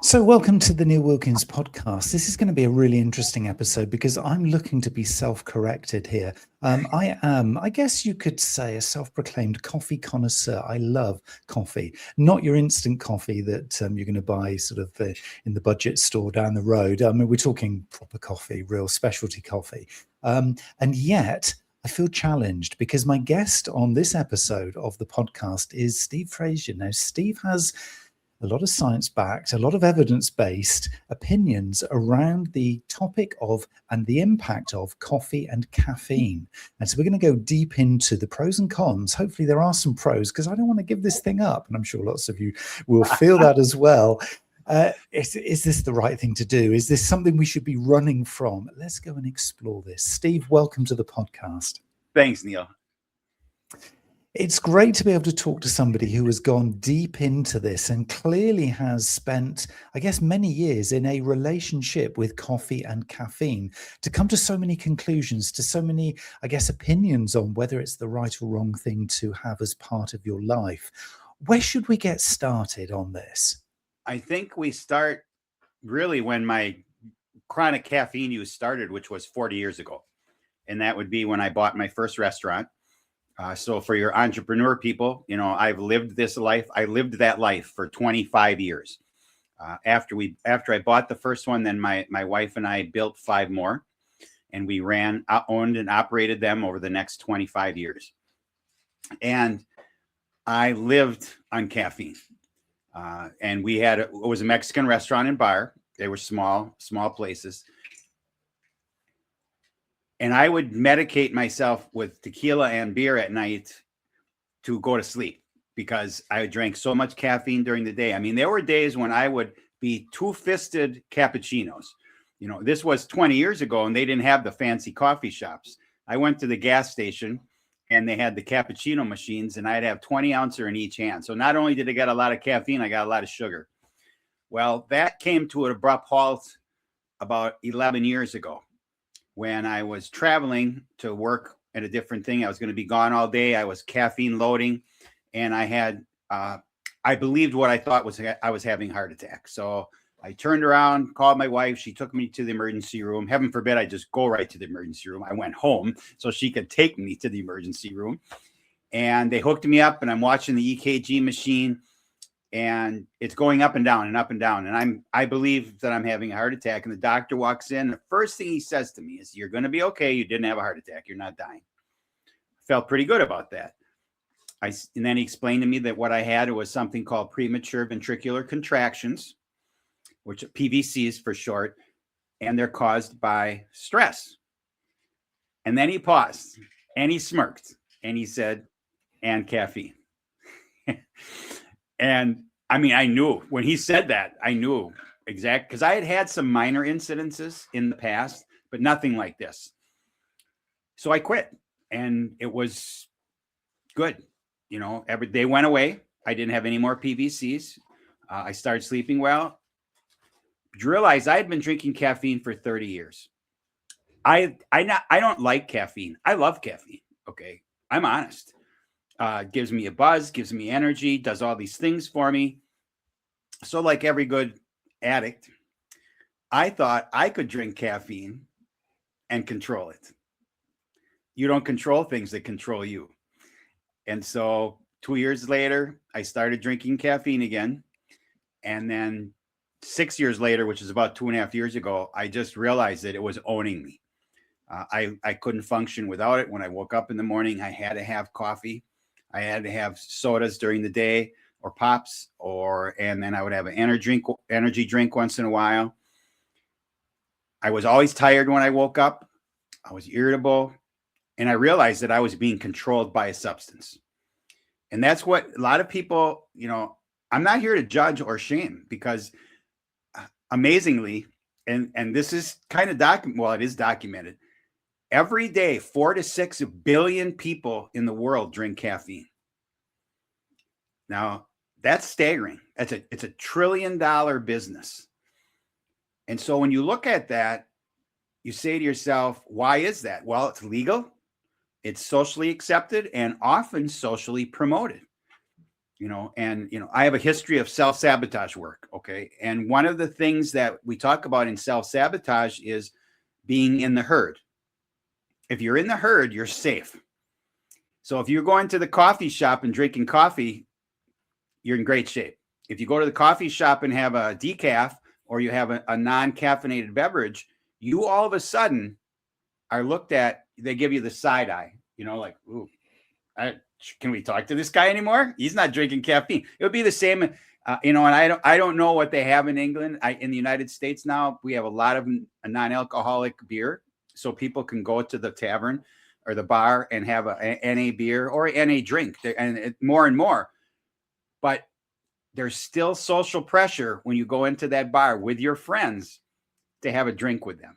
So, welcome to the Neil Wilkins podcast. This is going to be a really interesting episode because I'm looking to be self-corrected here. I am, I guess you could say, a self-proclaimed coffee connoisseur. I love coffee, not your instant coffee that you're going to buy sort of in the budget store down the road. I mean, we're talking proper coffee, real specialty coffee. And yet, I feel challenged because my guest on this episode of the podcast is Steve Frazier. Now, Steve has a lot of science-backed, a lot of evidence-based opinions around the topic of and the impact of coffee and caffeine. And so we're going to go deep into the pros and cons. Hopefully there are some pros because I don't want to give this thing up. And I'm sure lots of you will feel that as well. Is this the right thing to do? Is this something we should be running from? Let's go and explore this. Steve, welcome to the podcast. Thanks, Neil. It's great to be able to talk to somebody who has gone deep into this and clearly has spent, I guess, many years in a relationship with coffee and caffeine to come to so many conclusions, to so many, I guess, opinions on whether it's the right or wrong thing to have as part of your life. Where should we get started on this? I think we start really when my chronic caffeine use started, which was 40 years ago. And that would be when I bought my first restaurant. So for your entrepreneur people, you know, I've lived this life. I lived that life for 25 years. After I bought the first one, then my wife and I built 5 more, and we owned and operated them over the next 25 years. And I lived on caffeine. And it was a Mexican restaurant and bar. They were small places. And I would medicate myself with tequila and beer at night to go to sleep because I drank so much caffeine during the day. I mean, there were days when I would be 2-fisted cappuccinos. You know, this was 20 years ago and they didn't have the fancy coffee shops. I went to the gas station and they had the cappuccino machines and I'd have 20-ouncer in each hand. So not only did I get a lot of caffeine, I got a lot of sugar. Well, that came to an abrupt halt about 11 years ago. When I was traveling to work at a different thing. I was going to be gone all day. I was caffeine loading and I had, I believed what I thought was I was having a heart attack. So I turned around, called my wife. She took me to the emergency room. Heaven forbid I just go right to the emergency room. I went home so she could take me to the emergency room. And they hooked me up and I'm watching the EKG machine. And it's going up and down and up and down. And I believe that I'm having a heart attack. And the doctor walks in. The first thing he says to me is, "You're going to be okay. You didn't have a heart attack. You're not dying." I felt pretty good about that. And then he explained to me that what I had was something called premature ventricular contractions, which are PVCs for short, and they're caused by stress. And then he paused and he smirked and he said, "And caffeine." And I mean, I knew when he said that, I knew exactly because I had some minor incidences in the past, but nothing like this. So I quit and it was good. You know, they went away. I didn't have any more PVCs. I started sleeping well. Realized I had been drinking caffeine for 30 years. I don't like caffeine. I love caffeine. Okay. I'm honest. Gives me a buzz, gives me energy, does all these things for me. So like every good addict, I thought I could drink caffeine and control it. You don't control things that control you. And so 2 years later, I started drinking caffeine again. And then 6 years later, which is about 2.5 years ago, I just realized that it was owning me. I couldn't function without it. When I woke up in the morning, I had to have coffee. I had to have sodas during the day or pops, and then I would have an energy drink once in a while. I was always tired when I woke up. I was irritable. And I realized that I was being controlled by a substance. And that's what a lot of people, you know, I'm not here to judge or shame because amazingly, and this is kind of it is documented. Every day, 4 to 6 billion people in the world drink caffeine. Now, that's staggering. It's a $1 trillion business. And so when you look at that, you say to yourself, why is that? Well, it's legal, it's socially accepted, and often socially promoted. And I have a history of self-sabotage work. Okay. And one of the things that we talk about in self-sabotage is being in the herd. If you're in the herd, you're safe. So if you're going to the coffee shop and drinking coffee, you're in great shape. If you go to the coffee shop and have a decaf, or you have a non-caffeinated beverage, you all of a sudden are looked at, they give you the side eye, like, ooh, can we talk to this guy anymore? He's not drinking caffeine. It would be the same, and I don't know what they have in England. In the United States now, we have a lot of non-alcoholic beer, so people can go to the tavern or the bar and have a NA beer or NA drink, and more and more. But there's still social pressure when you go into that bar with your friends to have a drink with them.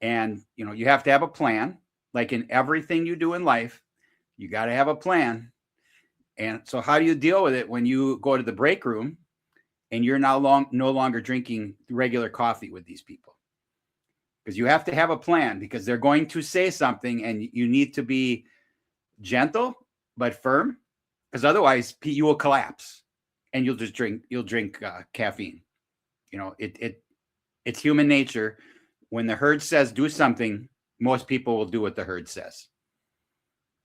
And, you have to have a plan. Like in everything you do in life, you got to have a plan. And so how do you deal with it when you go to the break room and you're no longer drinking regular coffee with these people? Because you have to have a plan, because they're going to say something and you need to be gentle but firm, because otherwise you will collapse and you'll drink caffeine. It's human nature. When the herd says do something, most people will do what the herd says.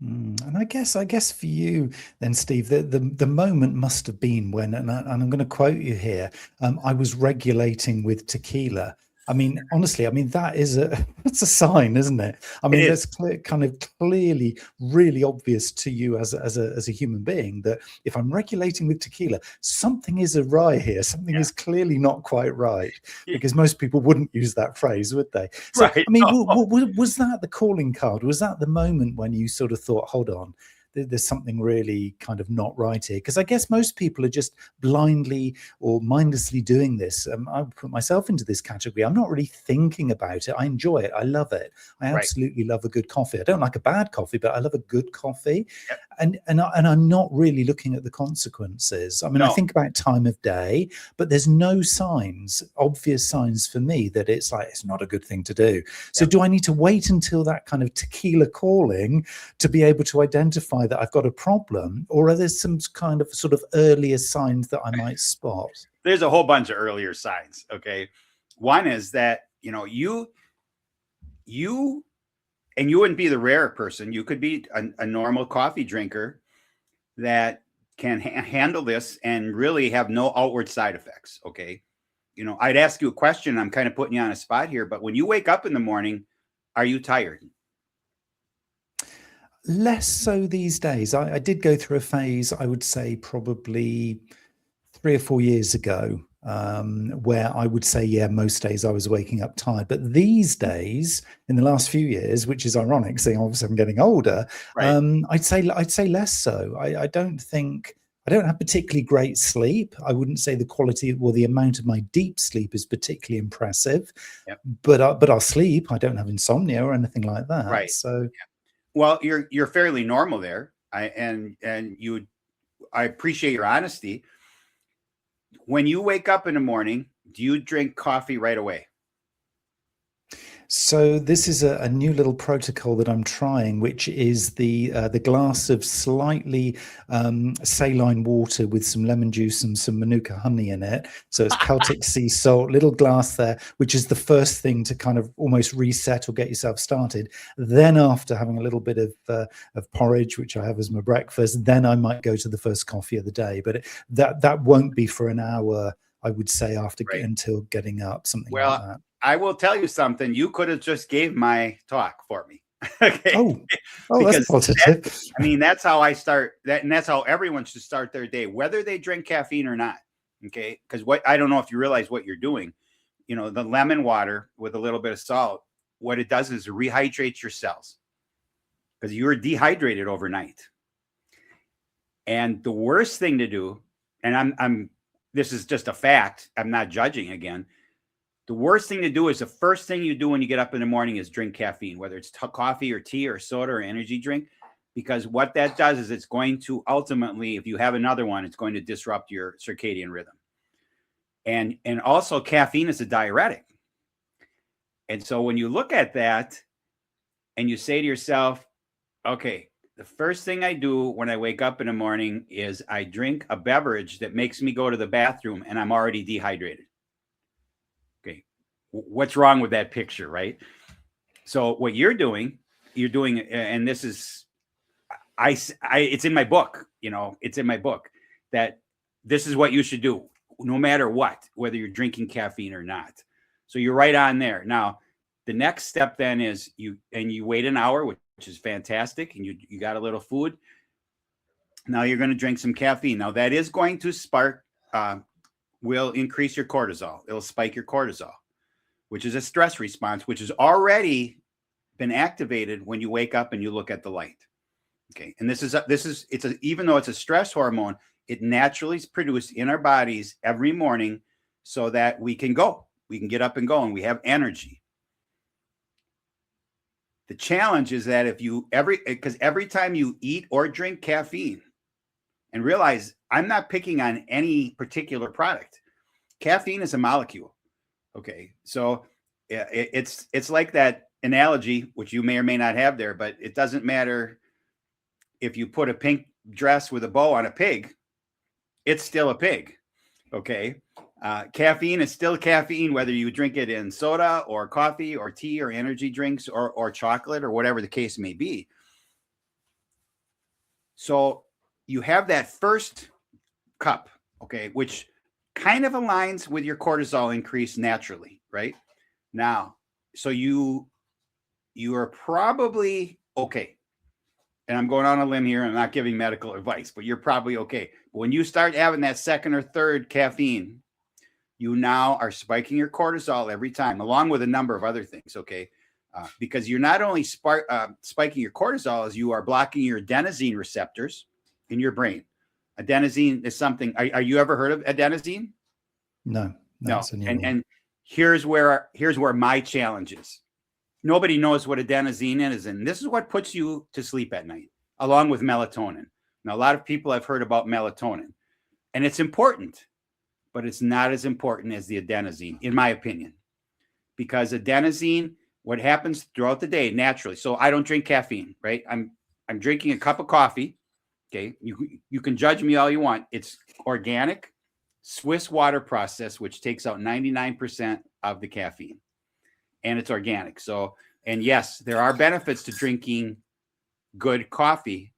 And I guess for you then, Steve, the moment must have been when, and I'm going to quote you here, I was regulating with tequila. I mean, honestly, that's a sign, isn't it? I mean, that's kind of clearly really obvious to you as a human being, that if I'm regulating with tequila, something is awry here. Something is clearly not quite right, because most people wouldn't use that phrase, would they? So, right. I mean, was that the calling card? Was that the moment when you sort of thought, hold on, there's something really kind of not right here? Because I guess most people are just blindly or mindlessly doing this. I put myself into this category. I'm not really thinking about it. I enjoy it. I love it. I absolutely love a good coffee. I don't like a bad coffee, but I love a good coffee. Yep. And I'm not really looking at the consequences. I mean, I think about time of day, but there's no obvious signs for me that it's not a good thing to do. So do I need to wait until that kind of tequila calling to be able to identify that I've got a problem, or are there some kind of sort of earlier signs that I might spot? There's a whole bunch of earlier signs. Okay. One is that, you and you wouldn't be the rare person. You could be a normal coffee drinker that can handle this and really have no outward side effects. Okay. I'd ask you a question. I'm kind of putting you on a spot here, but when you wake up in the morning, are you tired? Less so these days. I did go through a phase, I would say probably 3 or 4 years ago, where I would say, most days I was waking up tired. But these days, in the last few years, which is ironic, seeing obviously I'm getting older, I'd say less so. I don't have particularly great sleep. I wouldn't say the quality or the amount of my deep sleep is particularly impressive. Yep. But I'll sleep. I don't have insomnia or anything like that. Right. So, well, you're fairly normal there. I appreciate your honesty. When you wake up in the morning, do you drink coffee right away? So this is a new little protocol that I'm trying, which is the glass of slightly saline water with some lemon juice and some Manuka honey in it. So it's Celtic sea salt, little glass there, which is the first thing to kind of almost reset or get yourself started. Then after having a little bit of porridge, which I have as my breakfast, then I might go to the first coffee of the day. But that won't be for an hour, I would say, until getting up, something like that. I will tell you something. You could have just gave my talk for me. Okay. Oh, that's positive. That's how I start that. And that's how everyone should start their day, whether they drink caffeine or not. Okay. Because I don't know if you realize what you're doing. The lemon water with a little bit of salt, what it does is rehydrates your cells, because you were dehydrated overnight. And the worst thing to do, and this is just a fact, I'm not judging again. The worst thing to do is the first thing you do when you get up in the morning is drink caffeine, whether it's coffee or tea or soda or energy drink, because what that does is it's going to ultimately, if you have another one, it's going to disrupt your circadian rhythm. And also caffeine is a diuretic. And so when you look at that and you say to yourself, okay, the first thing I do when I wake up in the morning is I drink a beverage that makes me go to the bathroom and I'm already dehydrated. Okay. What's wrong with that picture, right? So what you're doing, and this is, it's in my book, it's in my book that this is what you should do no matter what, whether you're drinking caffeine or not. So you're right on there. Now, the next step then is you wait an hour, which is fantastic. And you got a little food. Now you're going to drink some caffeine. Now that is going to will increase your cortisol. It'll spike your cortisol, which is a stress response, which has already been activated when you wake up and you look at the light. Okay. And even though it's a stress hormone, it naturally is produced in our bodies every morning so that we can get up and go and we have energy. The challenge is that because every time you eat or drink caffeine, and realize I'm not picking on any particular product. Caffeine is a molecule. Okay. So it's like that analogy, which you may or may not have there, but it doesn't matter if you put a pink dress with a bow on a pig, it's still a pig. Okay. Caffeine is still caffeine, whether you drink it in soda or coffee or tea or energy drinks or chocolate or whatever the case may be. So you have that first cup, okay, which kind of aligns with your cortisol increase naturally, right? Now, so you are probably okay. And I'm going on a limb here. I'm not giving medical advice, but you're probably okay. But when you start having that second or third caffeine, you now are spiking your cortisol every time, along with a number of other things, okay? Because you're not only spiking your cortisol, as you are blocking your adenosine receptors in your brain. Adenosine is something. Are you ever heard of adenosine? No. And here's where my challenge is. Nobody knows what adenosine is, and this is what puts you to sleep at night, along with melatonin. Now, a lot of people have heard about melatonin, and it's important, but it's not as important as the adenosine, in my opinion, because adenosine, what happens throughout the day naturally. So I don't drink caffeine, right? I'm drinking a cup of coffee. Okay, you can judge me all you want. It's organic, Swiss water process, which takes out 99% of the caffeine, and it's organic. So, and yes, there are benefits to drinking good coffee.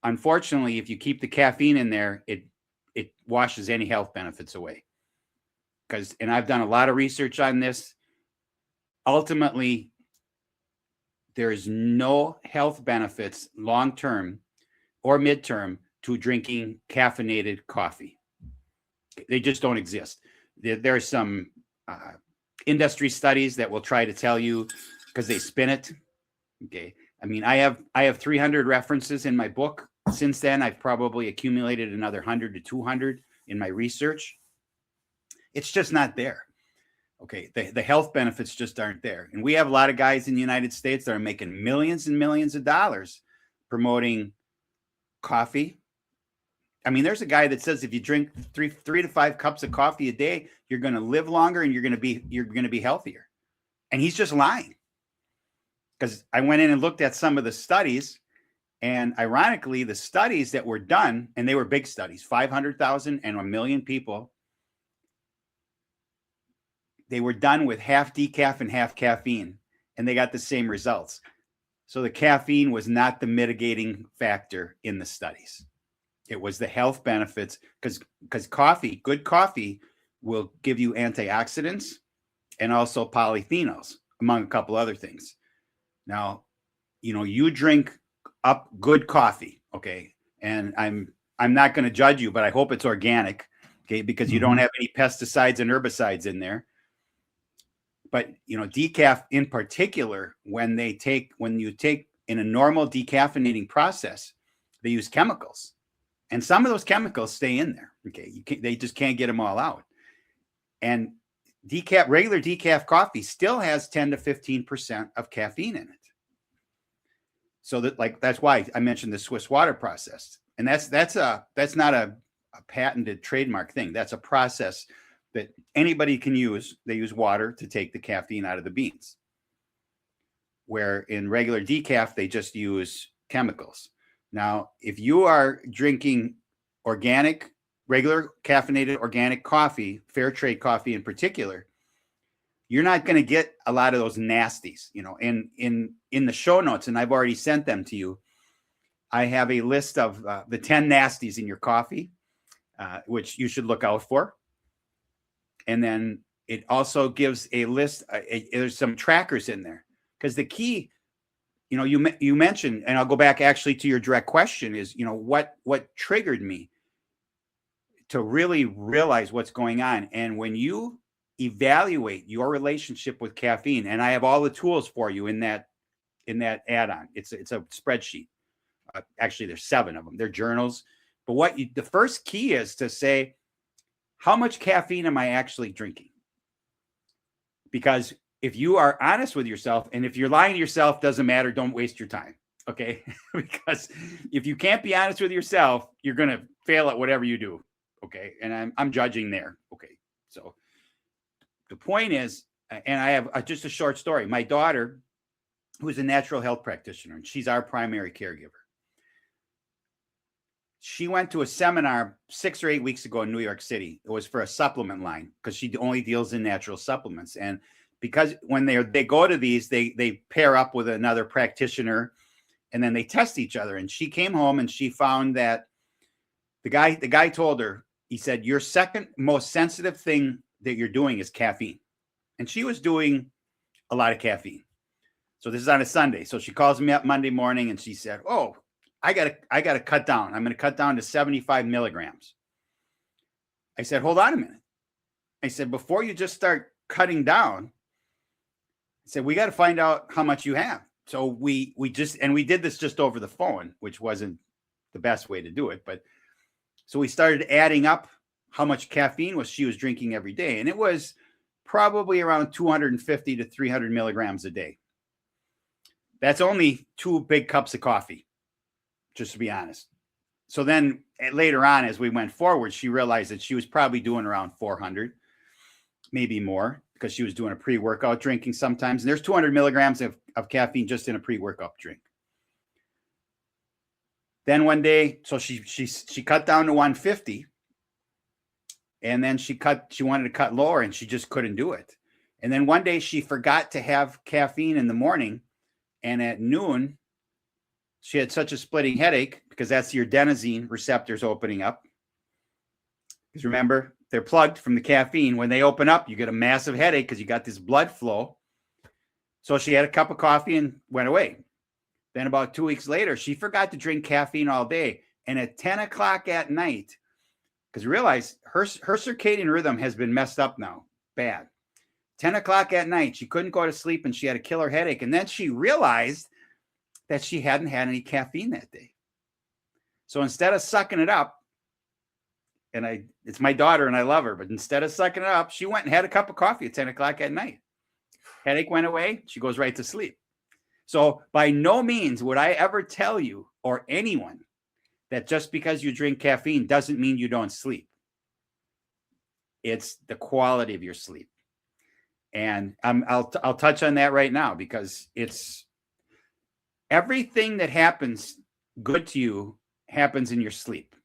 Unfortunately, if you keep the caffeine in there, it washes any health benefits away. And I've done a lot of research on this. Ultimately, there is no health benefits long-term or midterm to drinking caffeinated coffee. They just don't exist. There are some industry studies that will try to tell you because they spin it. Okay. I mean, I have 300 references in my book. Since then, I've probably accumulated another 100 to 200 in my research. It's just not there. Okay. The health benefits just aren't there. And we have a lot of guys in the United States that are making millions and millions of dollars promoting coffee. I mean, there's a guy that says if you drink three to 5 cups of coffee a day, you're going to live longer and you're going to be healthier. And he's just lying. Because I went in and looked at some of the studies, and ironically, the studies that were done, and they were big studies, 500,000 and 1 million people, they were done with half decaf and half caffeine, and they got the same results. So the caffeine was not the mitigating factor in the studies. It was the health benefits, because good coffee will give you antioxidants and also polyphenols, among a couple other things. Now, you drink up good coffee, okay? And I'm not going to judge you, but I hope it's organic, okay? Because you don't have any pesticides and herbicides in there. But decaf in particular, when you take in a normal decaffeinating process, they use chemicals, and some of those chemicals stay in there. Okay, they just can't get them all out. And regular decaf coffee still has 10 to 15% of caffeine in it. So that's why I mentioned the Swiss water process, and that's not a patented trademark thing. That's a process that anybody can use. They use water to take the caffeine out of the beans. Where in regular decaf, they just use chemicals. Now, if you are drinking organic, regular caffeinated organic coffee, fair trade coffee in particular, you're not going to get a lot of those nasties, in the show notes. And I've already sent them to you. I have a list of the 10 nasties in your coffee, which you should look out for. And then it also gives a list. There's some trackers in there, because the key, you mentioned, and I'll go back actually to your direct question, is, what triggered me to really realize what's going on. And when you evaluate your relationship with caffeine, and I have all the tools for you in that add-on. It's a spreadsheet. Actually, there's 7 of them. They're journals. But the first key is to say, how much caffeine am I actually drinking? Because if you are honest with yourself, and if you're lying to yourself, doesn't matter. Don't waste your time. Okay. Because if you can't be honest with yourself, you're going to fail at whatever you do. Okay. And I'm judging there. Okay. So the point is, and I have just a short story. My daughter, who's a natural health practitioner, and she's our primary caregiver. She went to a seminar 6 or 8 weeks ago in New York City. It was for a supplement line, because she only deals in natural supplements. And because when they go to these, they pair up with another practitioner, and then they test each other. And she came home and she found that the guy told her, he said, your second most sensitive thing that you're doing is caffeine. And she was doing a lot of caffeine. So this is on a Sunday. So she calls me up Monday morning and she said, oh, I gotta cut down. I'm going to cut down to 75 milligrams. I said, hold on a minute. I said, before you just start cutting down, I said, we got to find out how much you have. So we did this just over the phone, which wasn't the best way to do it. But so we started adding up how much caffeine she was drinking every day. And it was probably around 250 to 300 milligrams a day. That's only 2 big cups of coffee, just to be honest. So then later on, as we went forward, she realized that she was probably doing around 400, maybe more, because she was doing a pre-workout drinking sometimes. And there's 200 milligrams of caffeine just in a pre-workout drink. Then one day, so she cut down to 150, and then she wanted to cut lower, and she just couldn't do it. And then one day she forgot to have caffeine in the morning, and at noon, she had such a splitting headache, because that's your adenosine receptors opening up. Because remember, they're plugged from the caffeine. When they open up, you get a massive headache because you got this blood flow. So she had a cup of coffee and went away. Then about 2 weeks later, she forgot to drink caffeine all day. And at 10 o'clock at night, because realize her circadian rhythm has been messed up now, bad. 10 o'clock at night, she couldn't go to sleep and she had a killer headache. And then she realized that she hadn't had any caffeine that day. So instead of sucking it up, and it's my daughter and I love her, but instead of sucking it up, she went and had a cup of coffee at 10 o'clock at night. Headache went away. She goes right to sleep. So by no means would I ever tell you or anyone that just because you drink caffeine doesn't mean you don't sleep. It's the quality of your sleep. And I'll touch on that right now, because it's everything that happens good to you happens in your sleep.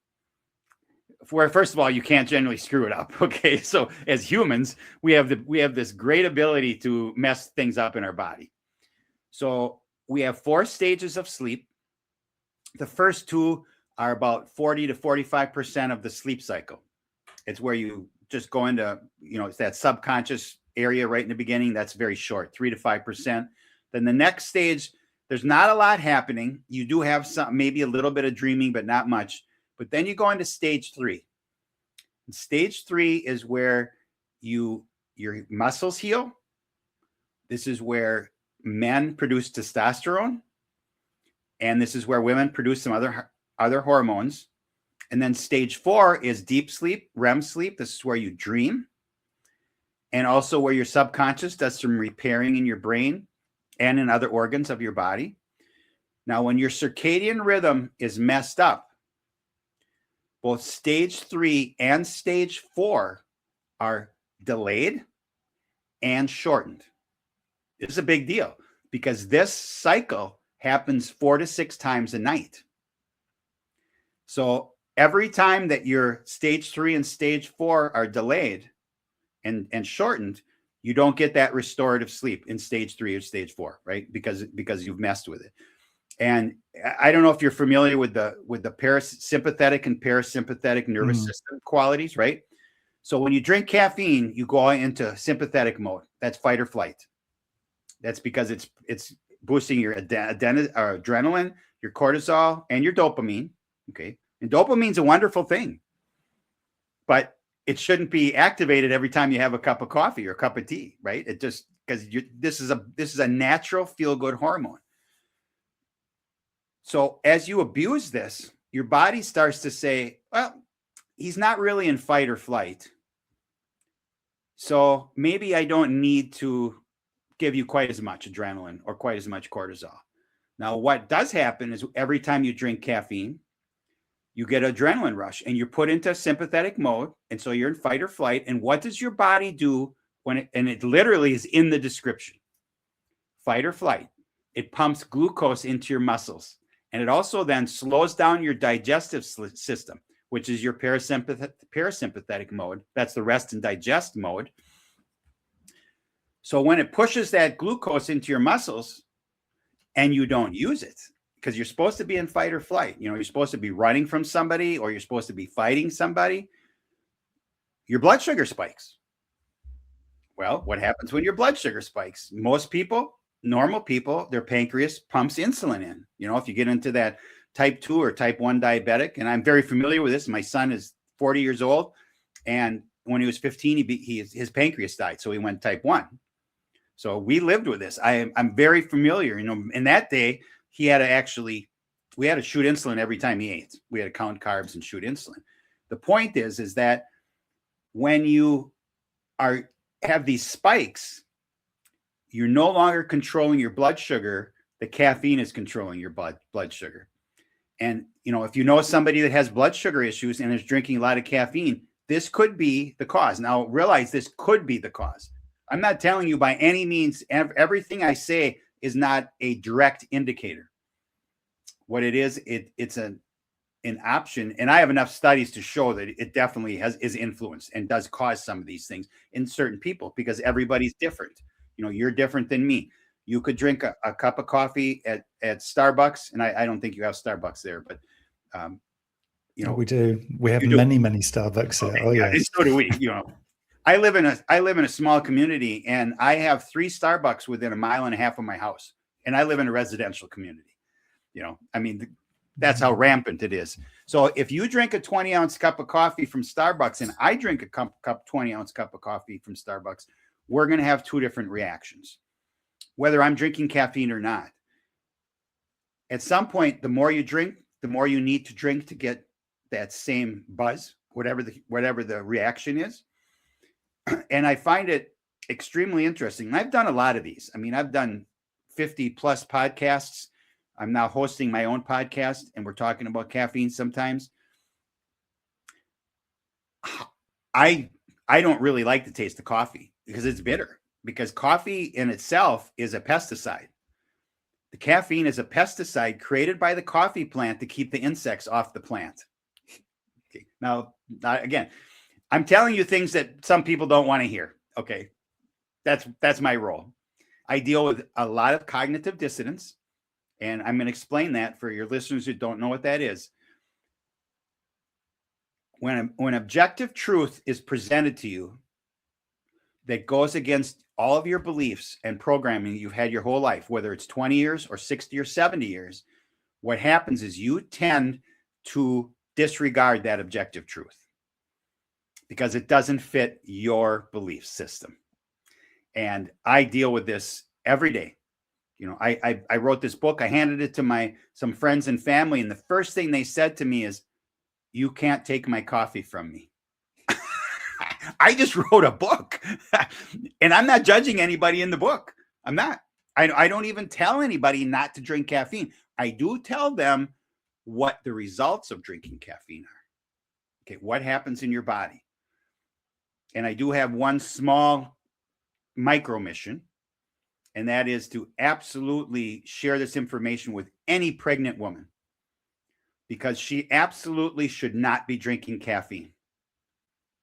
Where, first of all, you can't generally screw it up. Okay. So as humans, we have this great ability to mess things up in our body. So we have 4 stages of sleep. The first 2 are about 40 to 45% of the sleep cycle. It's where you just go into, it's that subconscious area right in the beginning. That's very short, 3 to 5%. Then the next stage, there's not a lot happening. You do have some, maybe a little bit of dreaming, but not much. But then you go into stage 3. And stage 3 is where your muscles heal. This is where men produce testosterone. And this is where women produce some other hormones. And then stage 4 is deep sleep, REM sleep. This is where you dream. And also where your subconscious does some repairing in your brain and in other organs of your body. Now, when your circadian rhythm is messed up, both stage 3 and stage 4 are delayed and shortened. This is a big deal, because this cycle happens 4 to 6 times a night. So every time that your stage 3 and stage 4 are delayed and shortened, you don't get that restorative sleep in stage 3 or stage 4, right? Because you've messed with it. And I don't know if you're familiar with the parasympathetic and parasympathetic nervous system qualities, right? So when you drink caffeine, you go into sympathetic mode. That's fight or flight. That's because it's boosting your adrenaline, your cortisol, and your dopamine. Okay. And dopamine's a wonderful thing, but it shouldn't be activated every time you have a cup of coffee or a cup of tea, right? It just, because this is a natural feel-good hormone. So as you abuse this, your body starts to say, well, he's not really in fight or flight. So maybe I don't need to give you quite as much adrenaline or quite as much cortisol. Now, what does happen is every time you drink caffeine, you get adrenaline rush and you're put into sympathetic mode. And so you're in fight or flight. And what does your body do and it literally is in the description, fight or flight. It pumps glucose into your muscles. And it also then slows down your digestive system, which is your parasympathetic mode. That's the rest and digest mode. So when it pushes that glucose into your muscles and you don't use it, because you're supposed to be in fight or flight, you're supposed to be running from somebody or you're supposed to be fighting somebody, your blood sugar spikes. Well, what happens when your blood sugar spikes? Most people, normal people, their pancreas pumps insulin in. If you get into that type 2 or type 1 diabetic, and I'm very familiar with this. My son is 40 years old, and when he was 15, his pancreas died, so he went type 1. So we lived with this. I'm very familiar. In that day, we had to shoot insulin every time he ate. We had to count carbs and shoot insulin. The point is that when you have these spikes, you're no longer controlling your blood sugar. The caffeine is controlling your blood sugar. And, if you know somebody that has blood sugar issues and is drinking a lot of caffeine, this could be the cause. Now, realize this could be the cause. I'm not telling you by any means, everything I say is not a direct indicator. What it is, it's an option. And I have enough studies to show that it definitely is influenced and does cause some of these things in certain people because everybody's different. You're different than me. You could drink a cup of coffee at Starbucks, and I don't think you have Starbucks there, but we do. We have many Starbucks here. Oh yeah, and so do we. I live in a small community, and I have 3 Starbucks within a mile and a half of my house, and I live in a residential community. That's how rampant it is. So if you drink a 20-ounce cup of coffee from Starbucks, and I drink a 20-ounce cup of coffee from Starbucks, we're going to have 2 different reactions, whether I'm drinking caffeine or not. At some point, the more you drink, the more you need to drink to get that same buzz, whatever the reaction is. And I find it extremely interesting. And I've done a lot of these. I've done 50 plus podcasts. I'm now hosting my own podcast, and we're talking about caffeine sometimes. I don't really like the taste of coffee because it's bitter, because coffee in itself is a pesticide. The caffeine is a pesticide created by the coffee plant to keep the insects off the plant. Okay. Now, again, I'm telling you things that some people don't want to hear. Okay. That's my role. I deal with a lot of cognitive dissonance, and I'm going to explain that for your listeners who don't know what that is. When objective truth is presented to you that goes against all of your beliefs and programming you've had your whole life, whether it's 20 years or 60 or 70 years, what happens is you tend to disregard that objective truth because it doesn't fit your belief system. And I deal with this every day. I wrote this book. I handed it to some friends and family. And the first thing they said to me is, "You can't take my coffee from me." I just wrote a book and I'm not judging anybody in the book. I'm not. I don't even tell anybody not to drink caffeine. I do tell them what the results of drinking caffeine are. Okay, what happens in your body. And I do have one small micro mission, and that is to absolutely share this information with any pregnant woman, because she absolutely should not be drinking caffeine.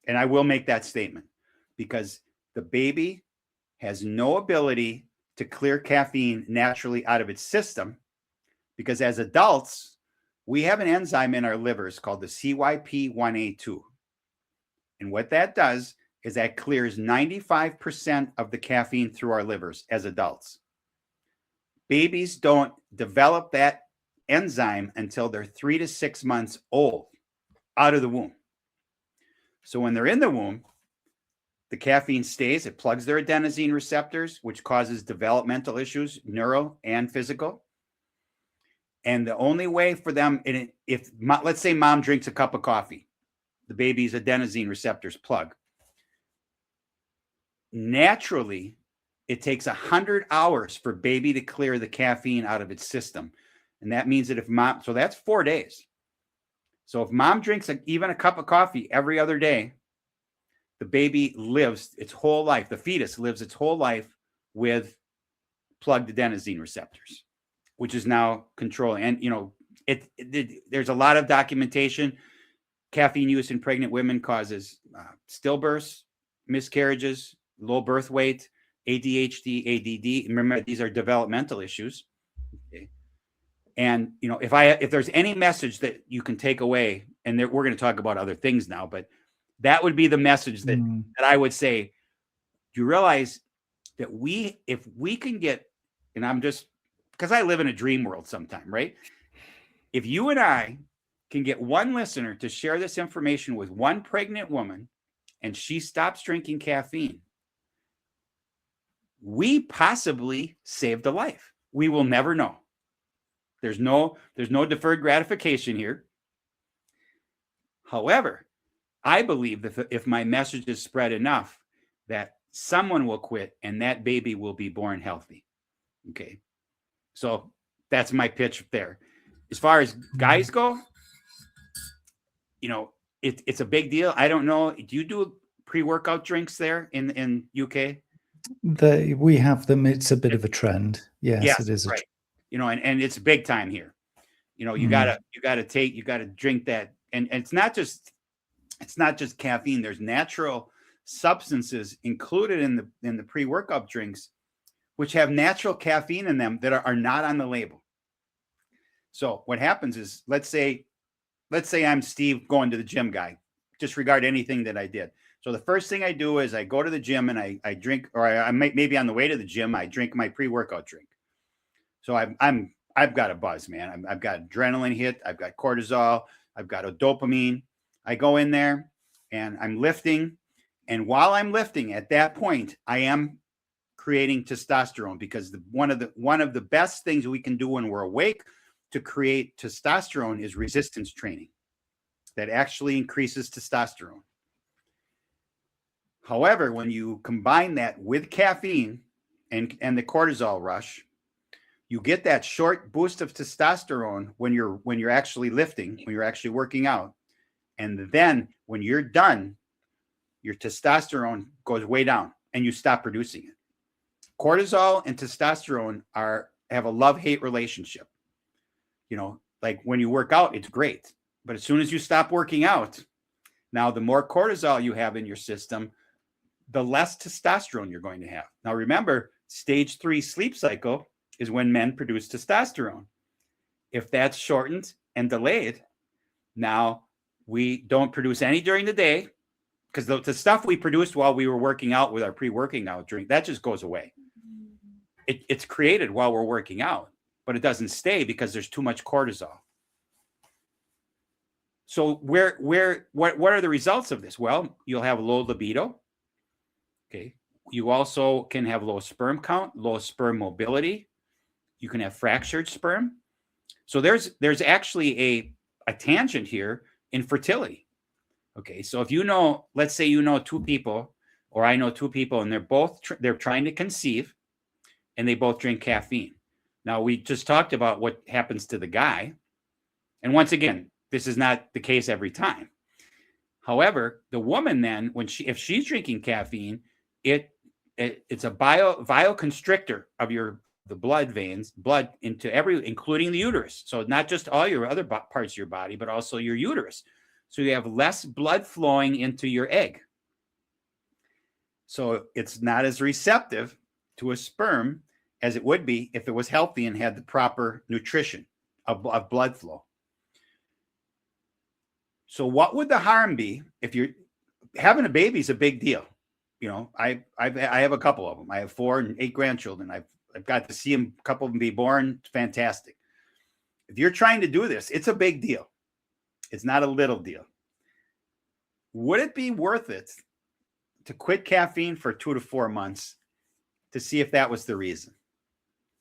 And I will make that statement because the baby has no ability to clear caffeine naturally out of its system, because as adults, we have an enzyme in our livers called the CYP1A2. And what that does is that clears 95% of the caffeine through our livers as adults. Babies don't develop that enzyme until they're 3 to 6 months old out of the womb. So when they're in the womb, the caffeine stays, it plugs their adenosine receptors, which causes developmental issues, neuro and physical. And the only way for them, if let's say mom drinks a cup of coffee, the baby's adenosine receptors plug. Naturally, it takes 100 hours for baby to clear the caffeine out of its system. And that means that if mom, so that's 4 days. So if mom drinks even a cup of coffee every other day, the baby lives its whole life. The fetus lives its whole life with plugged adenosine receptors, which is now controlling. And, there's a lot of documentation. Caffeine use in pregnant women causes stillbirths, miscarriages, low birth weight, ADHD, ADD. Remember, these are developmental issues. Okay. And, if there's any message that you can take away, and we're going to talk about other things now, but that would be the message that I would say. Do you realize that if we can get, and I'm just, because I live in a dream world sometime, right? If you and I can get one listener to share this information with one pregnant woman and she stops drinking caffeine, we possibly saved a life. We will never know. There's no deferred gratification here. However, I believe that if my message is spread enough, that someone will quit and that baby will be born healthy. Okay. So that's my pitch there. As far as guys go, it's a big deal. I don't know. Do you do pre-workout drinks there in UK? We have them. It's a bit of a trend. Yes, it is. Right. And it's big time here. You gotta drink that. And it's not just caffeine. There's natural substances included in the pre-workout drinks, which have natural caffeine in them that are not on the label. So what happens is, let's say I'm Steve going to the gym guy, disregard anything that I did. So the first thing I do is I go to the gym and I drink, or I maybe on the way to the gym, I drink my pre-workout drink. So I've got a buzz, man. I've got adrenaline hit. I've got cortisol. I've got a dopamine. I go in there and I'm lifting. And while I'm lifting, at that point, I am creating testosterone, because one of the best things we can do when we're awake to create testosterone is resistance training. That actually increases testosterone. However, when you combine that with caffeine and the cortisol rush, you get that short boost of testosterone when you're actually lifting, when you're actually working out. And then when you're done, your testosterone goes way down and you stop producing it. Cortisol and testosterone have a love-hate relationship. Like when you work out, it's great. But as soon as you stop working out, now the more cortisol you have in your system, the less testosterone you're going to have. Now remember, stage 3 sleep cycle is when men produce testosterone. If that's shortened and delayed, now we don't produce any during the day, because the stuff we produced while we were working out with our pre-working out drink, that just goes away. It's created while we're working out, but it doesn't stay because there's too much cortisol. So what are the results of this? Well, you'll have low libido. Okay. You also can have low sperm count, low sperm mobility. You can have fractured sperm. So there's actually a tangent here in fertility. Okay. So if let's say two people, or I know two people, and they're trying to conceive, and they both drink caffeine. Now, we just talked about what happens to the guy. And once again, this is not the case every time. However, the woman then, if she's drinking caffeine, it it's a bioconstrictor of the blood veins, blood into including the uterus. So not just all your other parts of your body, but also your uterus. So you have less blood flowing into your egg. So it's not as receptive to a sperm as it would be if it was healthy and had the proper nutrition of blood flow. So what would the harm be if you're having a baby? Is a big deal. You know, I have a couple of them. I have 4 and 8 grandchildren. I've got to see them, a couple of them be born. It's fantastic. If you're trying to do this, it's a big deal. It's not a little deal. Would it be worth it to quit caffeine for 2 to 4 months to see if that was the reason?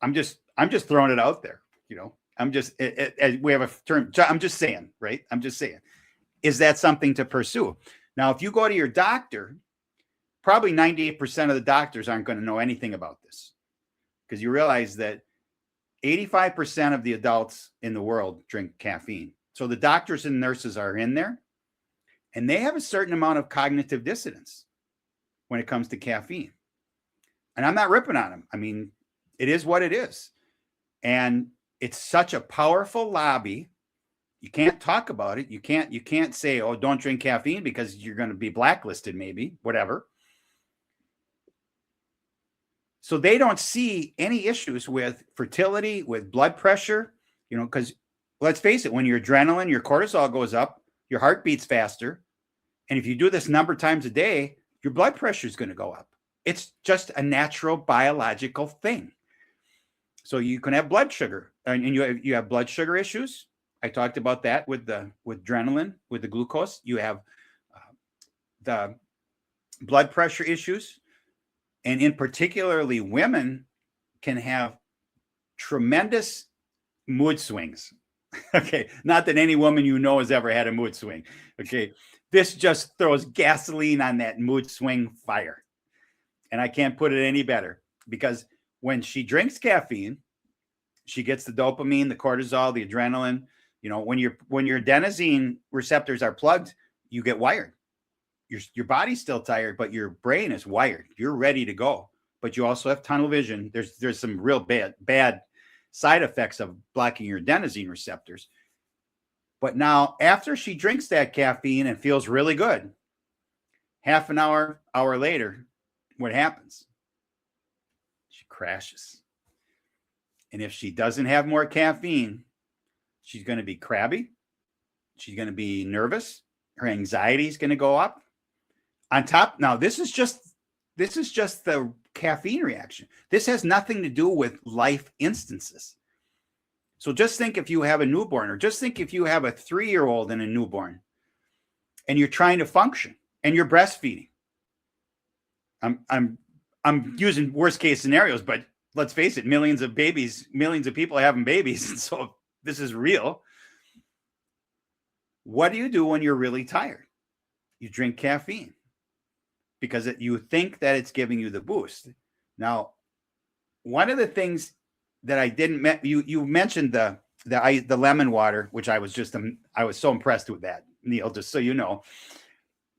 I'm just throwing it out there. You know, we have a term. I'm just saying, right? I'm just saying, is that something to pursue? Now, if you go to your doctor, probably 98% of the doctors aren't going to know anything about this, because you realize that 85% of the adults in the world drink caffeine. So the doctors and nurses are in there, and they have a certain amount of cognitive dissonance when it comes to caffeine. And I'm not ripping on them. I mean, it is what it is. And it's such a powerful lobby. You can't talk about it. You can't say, oh, don't drink caffeine because you're going to be blacklisted, maybe, whatever. So they don't see any issues with fertility, with blood pressure, you know, because let's face it, when your adrenaline, your cortisol goes up, your heart beats faster. And if you do this number of times a day, your blood pressure is going to go up. It's just a natural biological thing. So you can have blood sugar, and you have blood sugar issues. I talked about that with adrenaline, with the glucose. You have the blood pressure issues. And in particularly, women can have tremendous mood swings. Okay. Not that any woman you know has ever had a mood swing. Okay. This just throws gasoline on that mood swing fire. And I can't put it any better, because when she drinks caffeine, she gets the dopamine, the cortisol, the adrenaline. You know, when your adenosine receptors are plugged, you get wired. Your body's still tired, but your brain is wired. You're ready to go. But you also have tunnel vision. There's some real bad side effects of blocking your adenosine receptors. But now, after she drinks that caffeine and feels really good, half an hour later, what happens? She crashes. And if she doesn't have more caffeine, she's going to be crabby. She's going to be nervous. Her anxiety is going to go up. On top, now this is just the caffeine reaction. This has nothing to do with life instances. So just think if you have a newborn, or just think if you have a 3-year-old and a newborn, and you're trying to function and you're breastfeeding. I'm using worst case scenarios, but let's face it, millions of people are having babies. And so this is real. What do you do when you're really tired? You drink caffeine, because you think that it's giving you the boost. Now, one of the things that I didn't you mentioned the lemon water, which I was so impressed with that, Neil, just so you know.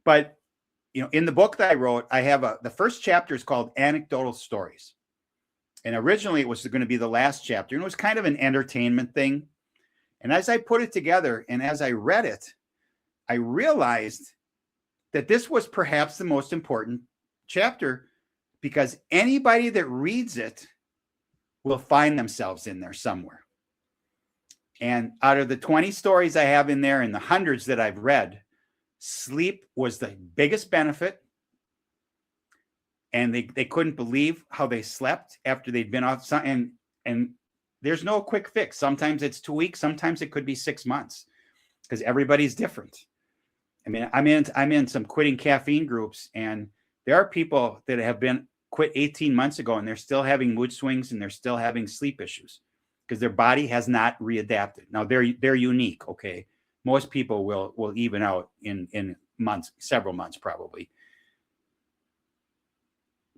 But you know, in the book that I wrote, I have the first chapter is called Anecdotal Stories. And originally it was going to be the last chapter, and it was kind of an entertainment thing. And as I put it together and as I read it, I realized that this was perhaps the most important chapter, because anybody that reads it will find themselves in there somewhere. And out of the 20 stories I have in there and the hundreds that I've read, sleep was the biggest benefit. And they couldn't believe how they slept after they'd been off. And there's no quick fix. Sometimes it's 2 weeks. Sometimes it could be 6 months, because everybody's different. I mean, I'm in some quitting caffeine groups, and there are people that have been quit 18 months ago, and they're still having mood swings, and they're still having sleep issues, because their body has not readapted. Now they're unique. Okay. Most people will even out in months, several months probably.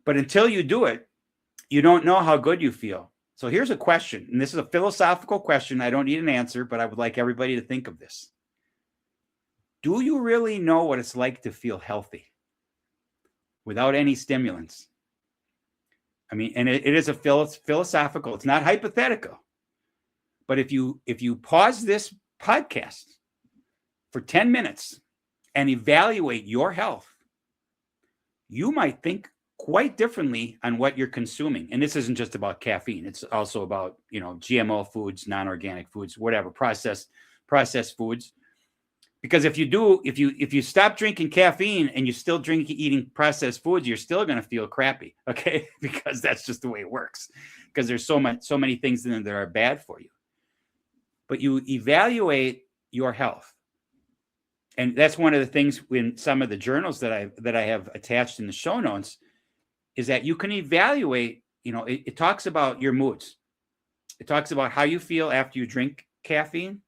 But until you do it, you don't know how good you feel. So here's a question, and this is a philosophical question. I don't need an answer, but I would like everybody to think of this. Do you really know what it's like to feel healthy without any stimulants? I mean, and it is a philosophical, it's not hypothetical. But if you pause this podcast for 10 minutes and evaluate your health, you might think quite differently on what you're consuming. And this isn't just about caffeine. It's also about, GMO foods, non-organic foods, whatever, processed foods. Because if you stop drinking caffeine and you still eating processed foods, you're still going to feel crappy. Okay. Because that's just the way it works. Because there's so many things in there that are bad for you. But you evaluate your health. And that's one of the things in some of the journals that I have attached in the show notes, is that you can evaluate, it talks about your moods. It talks about how you feel after you drink caffeine,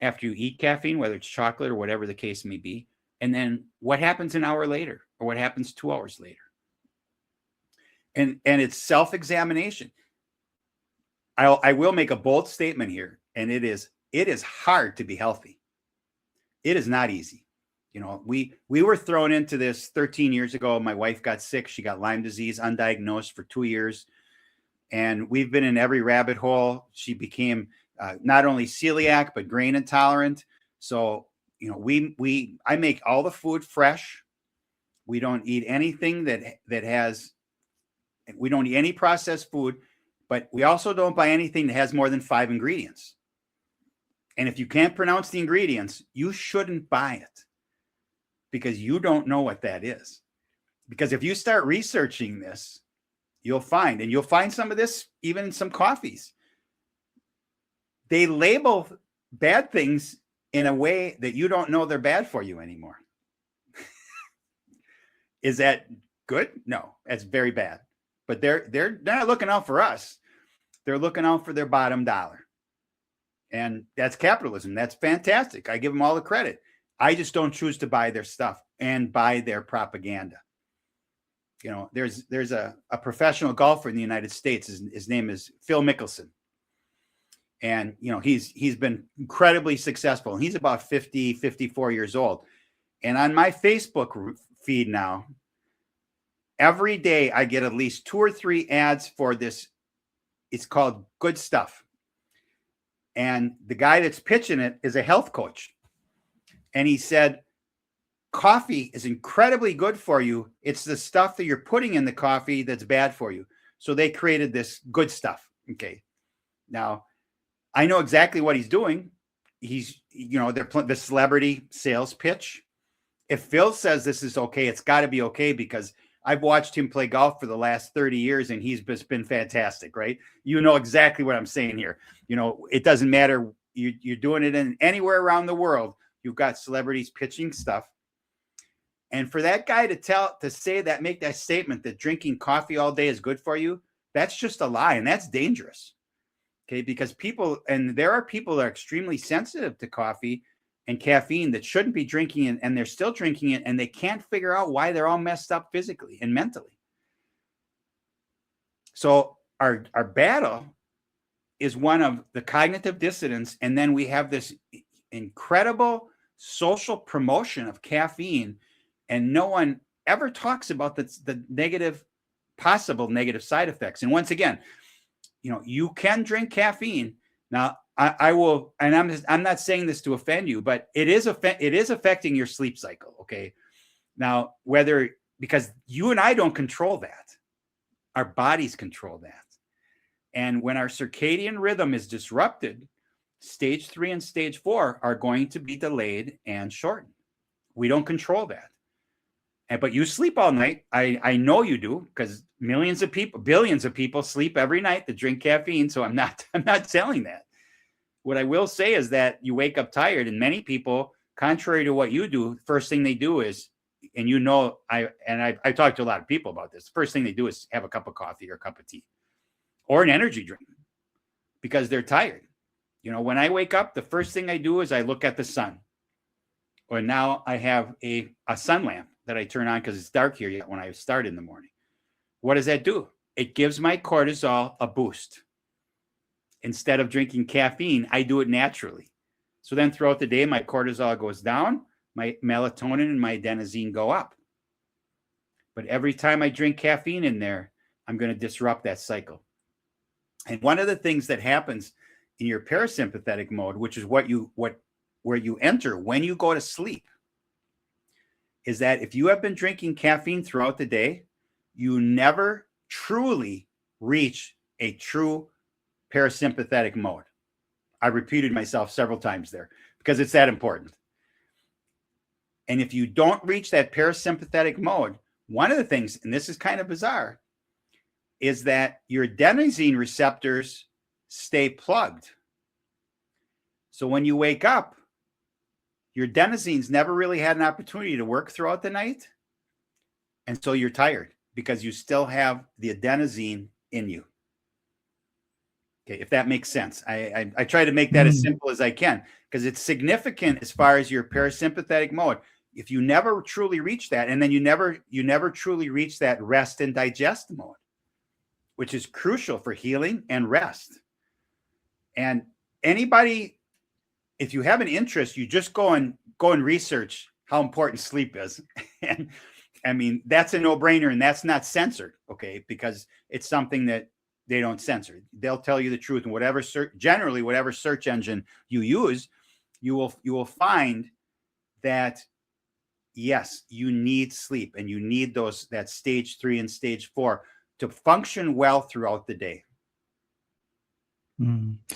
after you eat caffeine, whether it's chocolate or whatever the case may be, and then what happens an hour later or what happens 2 hours later. And it's self-examination. I will make a bold statement here, and it is hard to be healthy. It is not easy. We were thrown into this 13 years ago. My wife got sick. She got Lyme disease, undiagnosed, for 2 years. And we've been in every rabbit hole. She became not only celiac, but grain intolerant. So, I make all the food fresh. We don't eat anything we don't eat any processed food, but we also don't buy anything that has more than 5 ingredients. And if you can't pronounce the ingredients, you shouldn't buy it, because you don't know what that is. Because if you start researching this, you'll find some of this even in some coffees. They label bad things in a way that you don't know they're bad for you anymore. Is that good? No, that's very bad. But they're not looking out for us. They're looking out for their bottom dollar. And that's capitalism. That's fantastic. I give them all the credit. I just don't choose to buy their stuff and buy their propaganda. There's a professional golfer in the United States. His name is Phil Mickelson. And, he's been incredibly successful. He's about 54 years old. And on my Facebook feed now, every day I get at least 2 or 3 ads for this. It's called Good Stuff. And the guy that's pitching it is a health coach. And he said, coffee is incredibly good for you. It's the stuff that you're putting in the coffee that's bad for you. So they created this Good Stuff. Okay. Now, I know exactly what he's doing. He's, the celebrity sales pitch. If Phil says this is okay, it's got to be okay, because I've watched him play golf for the last 30 years and he's just been fantastic, right? You know exactly what I'm saying here. It doesn't matter. You're doing it in anywhere around the world. You've got celebrities pitching stuff. And for that guy to make that statement that drinking coffee all day is good for you, that's just a lie. And that's dangerous. Okay. Because there are people that are extremely sensitive to coffee and caffeine that shouldn't be drinking it, and they're still drinking it, and they can't figure out why they're all messed up physically and mentally. So our battle is one of the cognitive dissonance, and then we have this incredible social promotion of caffeine, and no one ever talks about the possible negative side effects. And once again, you can drink caffeine. Now, I will, and I'm not saying this to offend you, but it is affecting your sleep cycle. Okay. Now, because you and I don't control that, our bodies control that. And when our circadian rhythm is disrupted, stage 3 and stage 4 are going to be delayed and shortened. We don't control that. But you sleep all night. I know you do, because billions of people sleep every night that drink caffeine. So I'm not selling that. What I will say is that you wake up tired, and many people, contrary to what you do, first thing they do is, and I talked to a lot of people about this. First thing they do is have a cup of coffee or a cup of tea or an energy drink, because they're tired. When I wake up, the first thing I do is I look at the sun. Or now I have a sun lamp that I turn on because it's dark here yet when I start in the morning. What does that do? It gives my cortisol a boost. Instead of drinking caffeine, I do it naturally. So then throughout the day, my cortisol goes down, my melatonin and my adenosine go up. But every time I drink caffeine in there, I'm going to disrupt that cycle. And one of the things that happens in your parasympathetic mode, which is where you enter when you go to sleep, is that if you have been drinking caffeine throughout the day, you never truly reach a true parasympathetic mode. I repeated myself several times there because it's that important. And if you don't reach that parasympathetic mode, one of the things, and this is kind of bizarre, is that your adenosine receptors stay plugged. So when you wake up, your adenosines never really had an opportunity to work throughout the night. And so you're tired because you still have the adenosine in you. Okay, if that makes sense. I try to make that as simple as I can because it's significant as far as your parasympathetic mode. If you never truly reach that, and then you never truly reach that rest and digest mode, which is crucial for healing and rest. And anybody, if you have an interest, you just go and research how important sleep is. And I mean, that's a no-brainer, and that's not censored, okay? Because it's something that they don't censor. They'll tell you the truth, and generally whatever search engine you use, you will find that yes, you need sleep, and you need that stage 3 and stage 4 to function well throughout the day.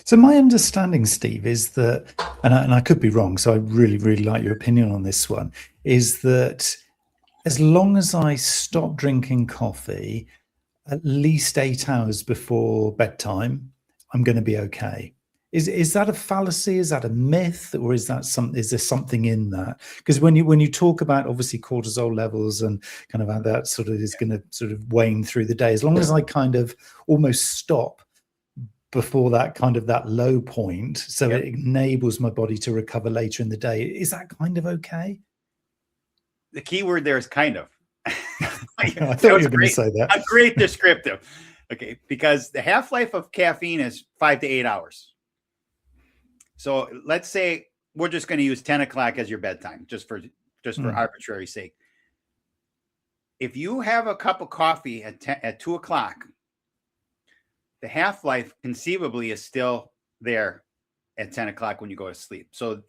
So my understanding, Steve, is that, and I could be wrong, so I really, really like your opinion on this one, is that as long as I stop drinking coffee at least 8 hours before bedtime, I'm going to be okay. Is that a fallacy? Is that a myth, or is there something in that? Because when you talk about obviously cortisol levels and kind of how that sort of is going to sort of wane through the day, as long as I kind of almost stop before that low point, so it enables my body to recover later in the day, is that kind of okay? The key word there is kind of. I thought you were going to say that. A great descriptive. Okay, because the half-life of caffeine is 5 to 8 hours. So let's say we're just going to use 10 o'clock as your bedtime, just for arbitrary sake. If you have a cup of coffee at 2 o'clock, the half-life conceivably is still there at 10 o'clock when you go to sleep. So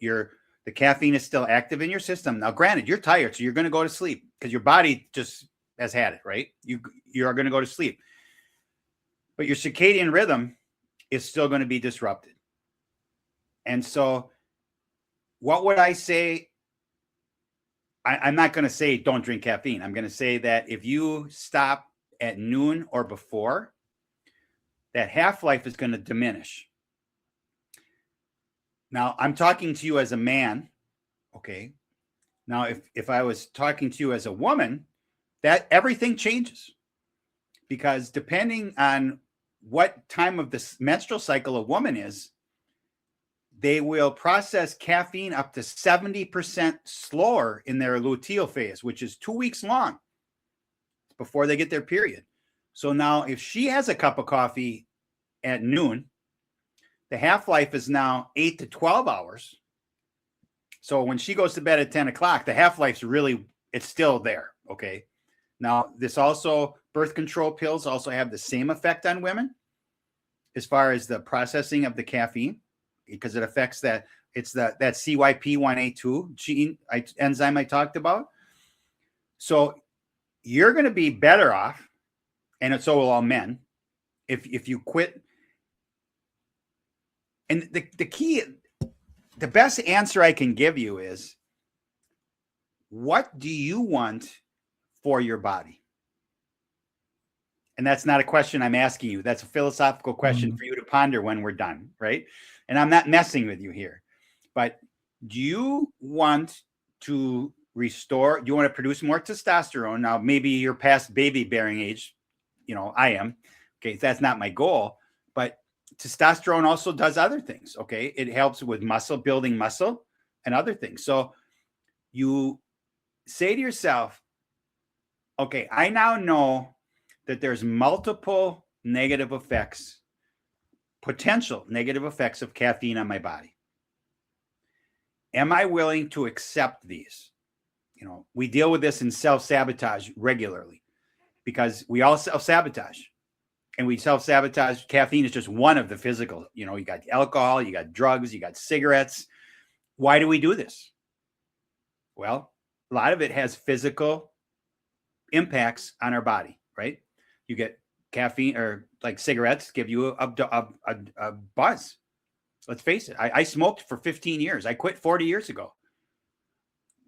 the caffeine is still active in your system. Now, granted, you're tired, so you're going to go to sleep because your body just has had it, right? You are going to go to sleep. But your circadian rhythm is still going to be disrupted. And so what would I say? I'm not going to say don't drink caffeine. I'm going to say that if you stop at noon or before, that half-life is going to diminish. Now, I'm talking to you as a man, okay? Now, if I was talking to you as a woman, that everything changes. Because depending on what time of the menstrual cycle a woman is, they will process caffeine up to 70% slower in their luteal phase, which is 2 weeks long before they get their period. So now if she has a cup of coffee at noon, the half-life is now 8 to 12 hours. So when she goes to bed at 10 o'clock, the half-life's it's still there, okay? Now, birth control pills also have the same effect on women as far as the processing of the caffeine, because it affects that CYP1A2 enzyme I talked about. So you're going to be better off, and so will all men, if you quit. And the best answer I can give you is, what do you want for your body? And that's not a question I'm asking you. That's a philosophical question for you to ponder when we're done, right? And I'm not messing with you here. But do you want to restore? Do you want to produce more testosterone? Now, maybe you're past baby bearing age. I am. Okay, that's not my goal. But testosterone also does other things, okay? It helps with building muscle and other things. So you say to yourself, okay, I now know that there's multiple potential negative effects of caffeine on my body. Am I willing to accept these? We deal with this in self-sabotage regularly because we all self-sabotage. and we self-sabotage. Caffeine is just one of the physical. You know, you got alcohol, you got drugs, you got cigarettes. Why do we do this? Well, a lot of it has physical impacts on our body, right? You get caffeine, or like cigarettes give you a buzz. Let's face it. I smoked for 15 years. I quit 40 years ago.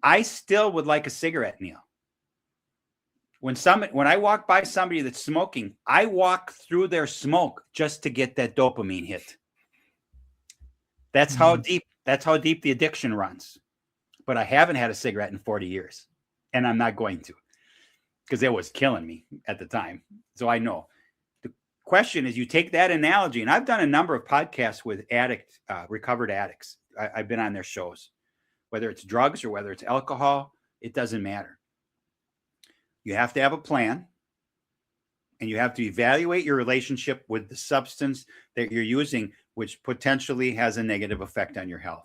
I still would like a cigarette, Neil. When I walk by somebody that's smoking, I walk through their smoke just to get that dopamine hit. That's how deep the addiction runs. But I haven't had a cigarette in 40 years, and I'm not going to, because it was killing me at the time. So I know. The question is, you take that analogy, and I've done a number of podcasts with recovered addicts. I've been on their shows, whether it's drugs or whether it's alcohol, it doesn't matter. You have to have a plan, and you have to evaluate your relationship with the substance that you're using, which potentially has a negative effect on your health.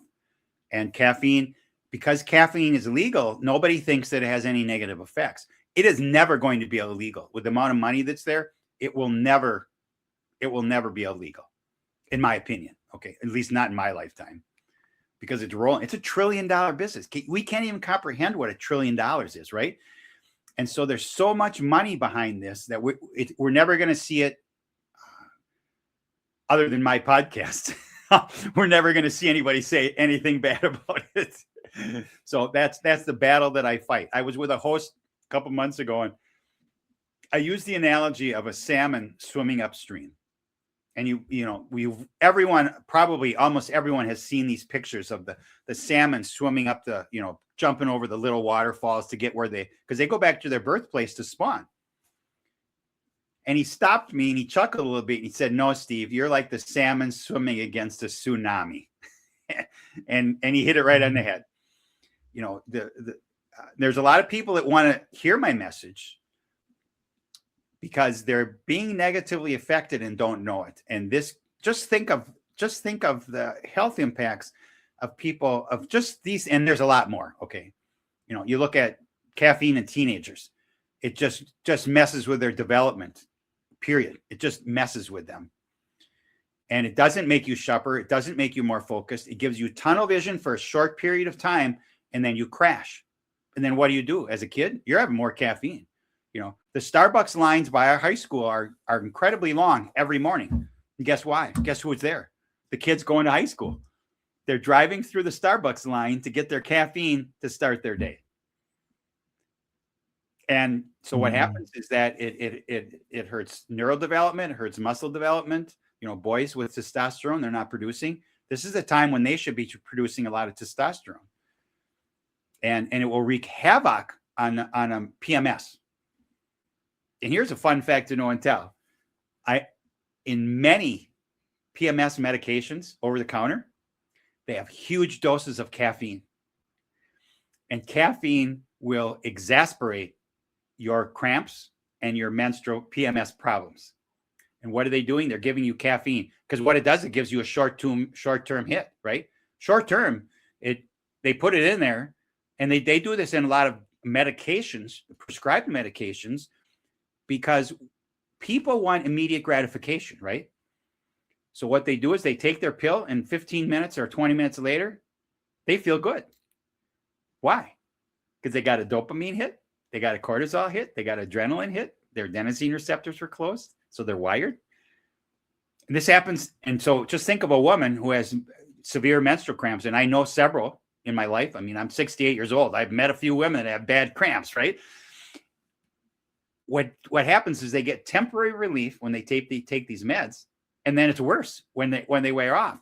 And caffeine, because caffeine is illegal, nobody thinks that it has any negative effects. It is never going to be illegal. With the amount of money that's there, it will never be illegal, in my opinion. Okay, at least not in my lifetime, because it's rolling. It's $1 trillion business. We can't even comprehend what $1 trillion is, right? And so there's so much money behind this that we're never going to see it, other than my podcast. We're never going to see anybody say anything bad about it. So that's the battle that I fight. I was with a host a couple months ago, and I used the analogy of a salmon swimming upstream. And almost everyone has seen these pictures of the salmon swimming up jumping over the little waterfalls to get because they go back to their birthplace to spawn. And he stopped me and he chuckled a little bit. And he said, "No, Steve, you're like the salmon swimming against a tsunami." and he hit it right on the head. You know, there's a lot of people that want to hear my message because they're being negatively affected and don't know it. And just think of the health impacts of people, of just these, and there's a lot more. Okay. You know, you look at caffeine in teenagers, it just messes with their development, period. It just messes with them. And it doesn't make you sharper. It doesn't make you more focused. It gives you tunnel vision for a short period of time, and then you crash. And then what do you do as a kid? You're having more caffeine. You know, the Starbucks lines by our high school are incredibly long every morning. And guess why? Guess who's there? The kids going to high school. They're driving through the Starbucks line to get their caffeine to start their day. And so what happens is that it hurts neural development, it hurts muscle development. You know, boys with testosterone, they're not producing. This is a time when they should be producing a lot of testosterone. And it will wreak havoc on PMS. And here's a fun fact to know and tell. In many PMS medications over the counter, they have huge doses of caffeine. And caffeine will exasperate your cramps and your menstrual PMS problems. And what are they doing? They're giving you caffeine, because what it does, it gives you a short-term hit, right? Short-term, they put it in there, and they do this in a lot of medications, prescribed medications, because people want immediate gratification, right? So what they do is they take their pill, and 15 minutes or 20 minutes later, they feel good. Why? Because they got a dopamine hit, they got a cortisol hit, they got adrenaline hit, their adenosine receptors were closed, so they're wired. And this happens, and so just think of a woman who has severe menstrual cramps, and I know several in my life. I mean, I'm 68 years old. I've met a few women that have bad cramps, right? What happens is they get temporary relief when they take these meds, and then it's worse when they wear off.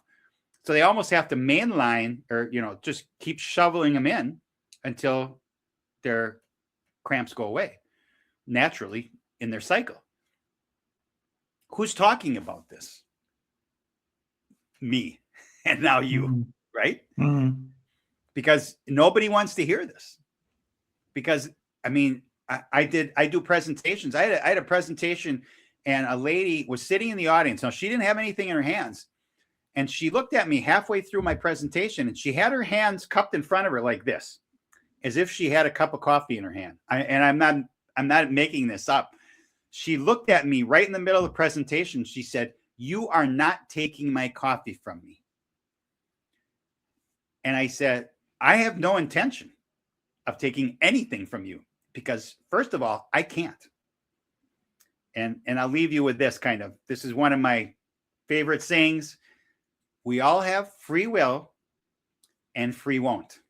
So they almost have to mainline, or just keep shoveling them in until their cramps go away naturally in their cycle. Who's talking about this? Me, and now you, right? Mm-hmm. Because nobody wants to hear this. Because I mean, I do presentations. I had a presentation, and a lady was sitting in the audience. Now, she didn't have anything in her hands, and she looked at me halfway through my presentation, and she had her hands cupped in front of her like this, as if she had a cup of coffee in her hand. I'm not making this up. She looked at me right in the middle of the presentation. She said, "You are not taking my coffee from me." And I said, "I have no intention of taking anything from you because, first of all, I can't." And I'll leave you with this this is one of my favorite sayings. We all have free will and free won't.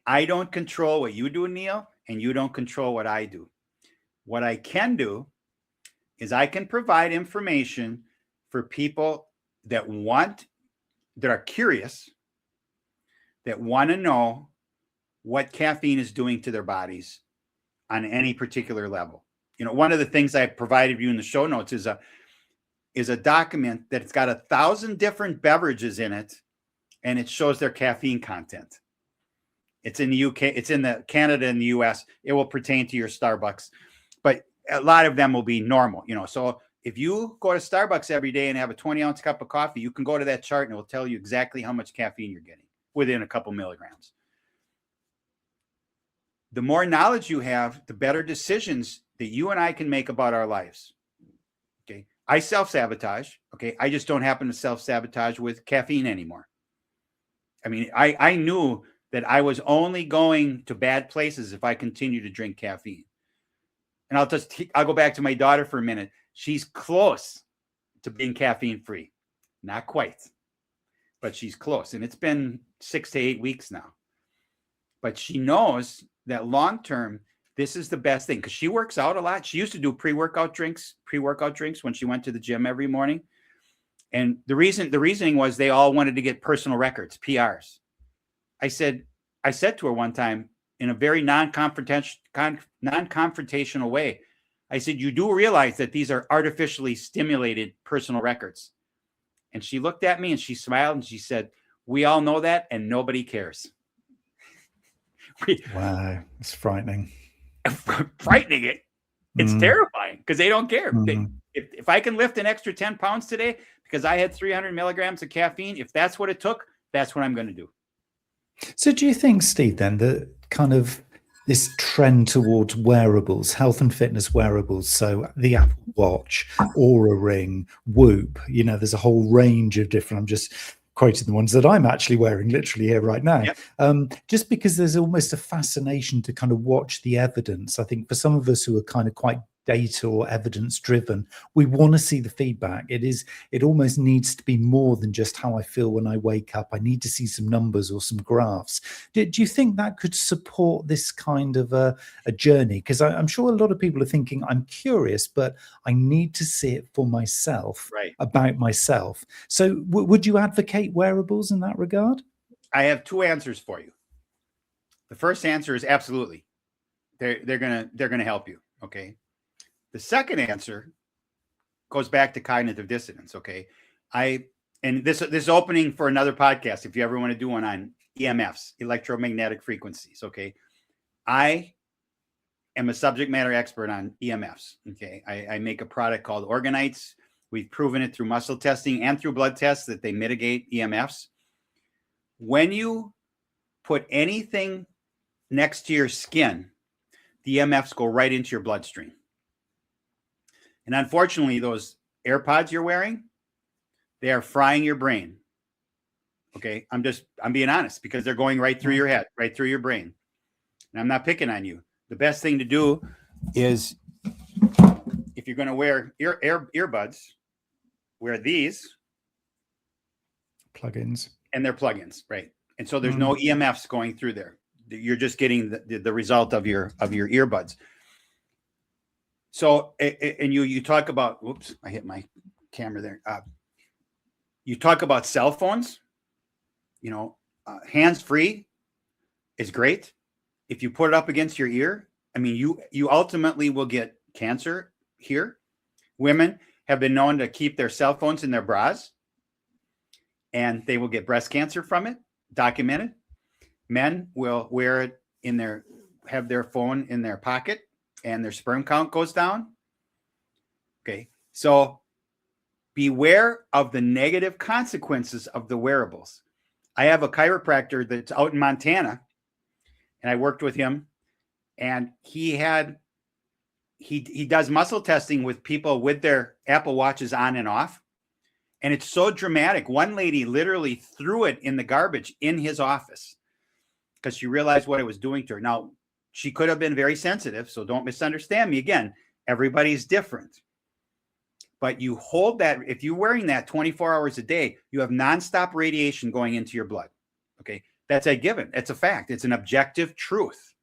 I don't control what you do, Neil, and you don't control what I do. What I can do is I can provide information for people that are curious, that want to know what caffeine is doing to their bodies on any particular level. One of the things I provided you in the show notes is a document that's got 1,000 different beverages in it, and it shows their caffeine content. It's in the UK, it's in the Canada and the US. It will pertain to your Starbucks, but a lot of them will be normal. So if you go to Starbucks every day and have a 20-ounce cup of coffee, you can go to that chart and it will tell you exactly how much caffeine you're getting within a couple milligrams. The more knowledge you have, the better decisions that you and I can make about our lives. Okay. I self-sabotage. Okay. I just don't happen to self-sabotage with caffeine anymore. I mean, I knew that I was only going to bad places if I continue to drink caffeine. And I'll go back to my daughter for a minute. She's close to being caffeine free. Not quite, but she's close. And it's been 6 to 8 weeks now. But she knows that long-term, this is the best thing because she works out a lot. She used to do pre-workout drinks when she went to the gym every morning. And the reasoning was they all wanted to get personal records, PRs. I said to her one time in a very non-confrontational way, I said, "You do realize that these are artificially stimulated personal records?" And she looked at me and she smiled and she said, "We all know that and nobody cares." Wow, it's frightening. Frightening it. It's terrifying because they don't care. If I can lift an extra 10 pounds today because I had 300 milligrams of caffeine, if that's what it took, that's what I'm going to do. So do you think, Steve, then, that kind of this trend towards wearables, health and fitness wearables, so the Apple Watch, Aura Ring, Whoop, there's a whole range of different, I'm just quoting the ones that I'm actually wearing literally here right now. Yep. Just because there's almost a fascination to kind of watch the evidence. I think for some of us who are kind of quite data or evidence driven, we want to see the feedback. It almost needs to be more than just how I feel when I wake up. I need to see some numbers or some graphs. Do you think that could support this kind of a journey? Because I'm sure a lot of people are thinking, I'm curious, but I need to see it for myself, right, about myself. So would you advocate wearables in that regard? I have two answers for you. The first answer is absolutely. They're gonna help you. Okay. The second answer goes back to cognitive dissonance. Okay. And this is opening for another podcast if you ever want to do one on EMFs, electromagnetic frequencies. Okay. I am a subject matter expert on EMFs. Okay. I make a product called Organites. We've proven it through muscle testing and through blood tests that they mitigate EMFs. When you put anything next to your skin, the EMFs go right into your bloodstream. And unfortunately, those AirPods you're wearing, they are frying your brain. Okay. I'm being honest because they're going right through your head, right through your brain. And I'm not picking on you. The best thing to do is if you're going to wear earbuds, wear these plugins. And they're plugins, right? And so there's no EMFs going through there. You're just getting the result of your earbuds. So, and you talk about, whoops, I hit my camera there. You talk about cell phones, hands-free is great. If you put it up against your ear, I mean, you ultimately will get cancer here. Women have been known to keep their cell phones in their bras and they will get breast cancer from it, documented. Men will wear it have their phone in their pocket and their sperm count goes down. Okay. So beware of the negative consequences of the wearables. I have a chiropractor that's out in Montana and I worked with him and he had he does muscle testing with people with their Apple Watches on and off. And it's so dramatic. One lady literally threw it in the garbage in his office because she realized what it was doing to her. Now, she could have been very sensitive, so don't misunderstand me. Again, everybody's different. But you hold that, if you're wearing that 24 hours a day, you have nonstop radiation going into your blood. Okay. That's a given. It's a fact. It's an objective truth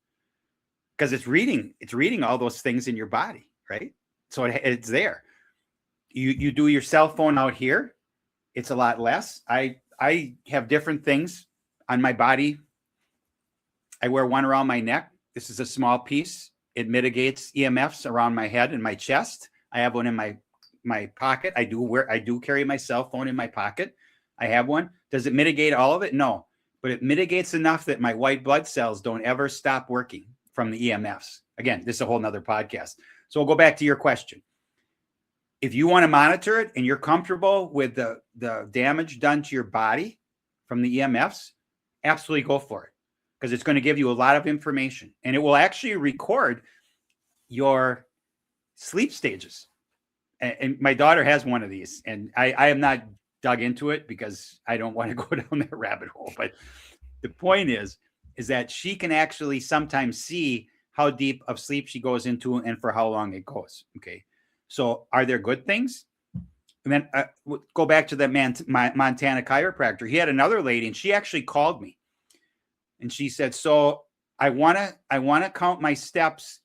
because it's reading all those things in your body, right? So it's there. You do your cell phone out here, it's a lot less. I have different things on my body. I wear one around my neck. This is a small piece. It mitigates EMFs around my head and my chest. I have one in my pocket. I do carry my cell phone in my pocket. I have one. Does it mitigate all of it? No, but it mitigates enough that my white blood cells don't ever stop working from the EMFs. Again, this is a whole nother podcast. So we'll go back to your question. If you want to monitor it and you're comfortable with the damage done to your body from the EMFs, absolutely go for it because it's going to give you a lot of information and it will actually record your sleep stages. And my daughter has one of these and I am not dug into it because I don't want to go down that rabbit hole. But the point is that she can actually sometimes see how deep of sleep she goes into and for how long it goes. Okay. So are there good things? And then go back to that Montana chiropractor. He had another lady and she actually called me and she said, so I want to count my steps.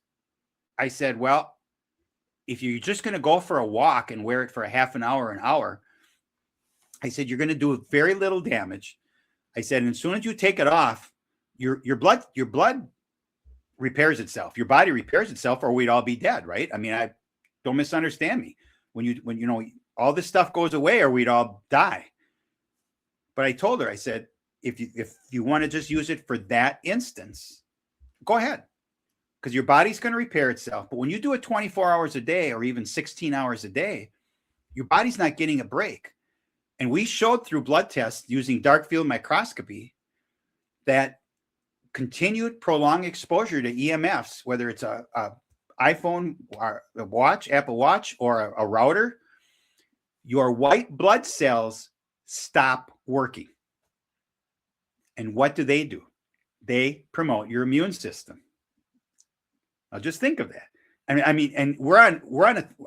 I said, well, if you're just going to go for a walk and wear it for a half an hour, I said, you're going to do very little damage. I said, and as soon as you take it off, your blood repairs itself. Your body repairs itself or we'd all be dead. Right. I mean, don't misunderstand me. When you know, all this stuff goes away or we'd all die. But I told her, I said, if you want to just use it for that instance, go ahead. Because your body's going to repair itself. But when you do it 24 hours a day or even 16 hours a day, your body's not getting a break. And we showed through blood tests using dark field microscopy that continued prolonged exposure to EMFs, whether it's a iPhone or a watch, Apple Watch, or a router, your white blood cells stop working. And what do? They promote your immune system. Now just think of that. I mean, and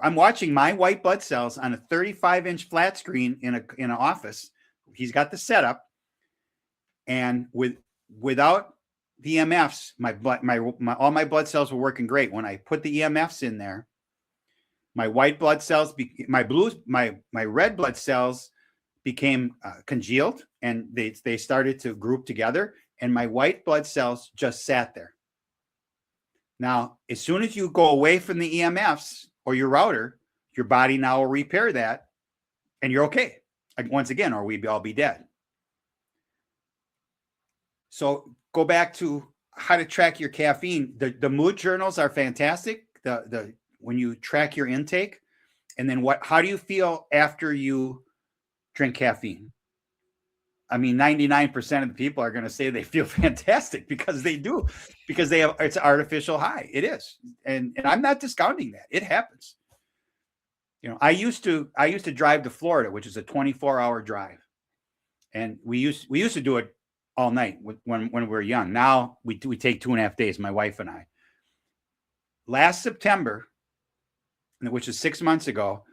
I'm watching my white blood cells on a 35-inch flat screen in an office. He's got the setup, and without the EMFs, all my blood cells were working great. When I put the EMFs in there, my white blood cells, my red blood cells became congealed, and they started to group together, and my white blood cells just sat there. Now, as soon as you go away from the EMFs or your router, your body now will repair that, and you're okay. Once again, or we'd all be dead. So go back to how to track your caffeine. The mood journals are fantastic. When you track your intake, and then how do you feel after you drink caffeine? I mean, 99% of the people are going to say they feel fantastic because they do, because it's artificial high. It is. And I'm not discounting that. It happens. You know, I used to drive to Florida, which is a 24-hour drive. And we used to do it all night when we were young. Now we take 2.5 days, my wife and I. Last September, which is 6 months ago,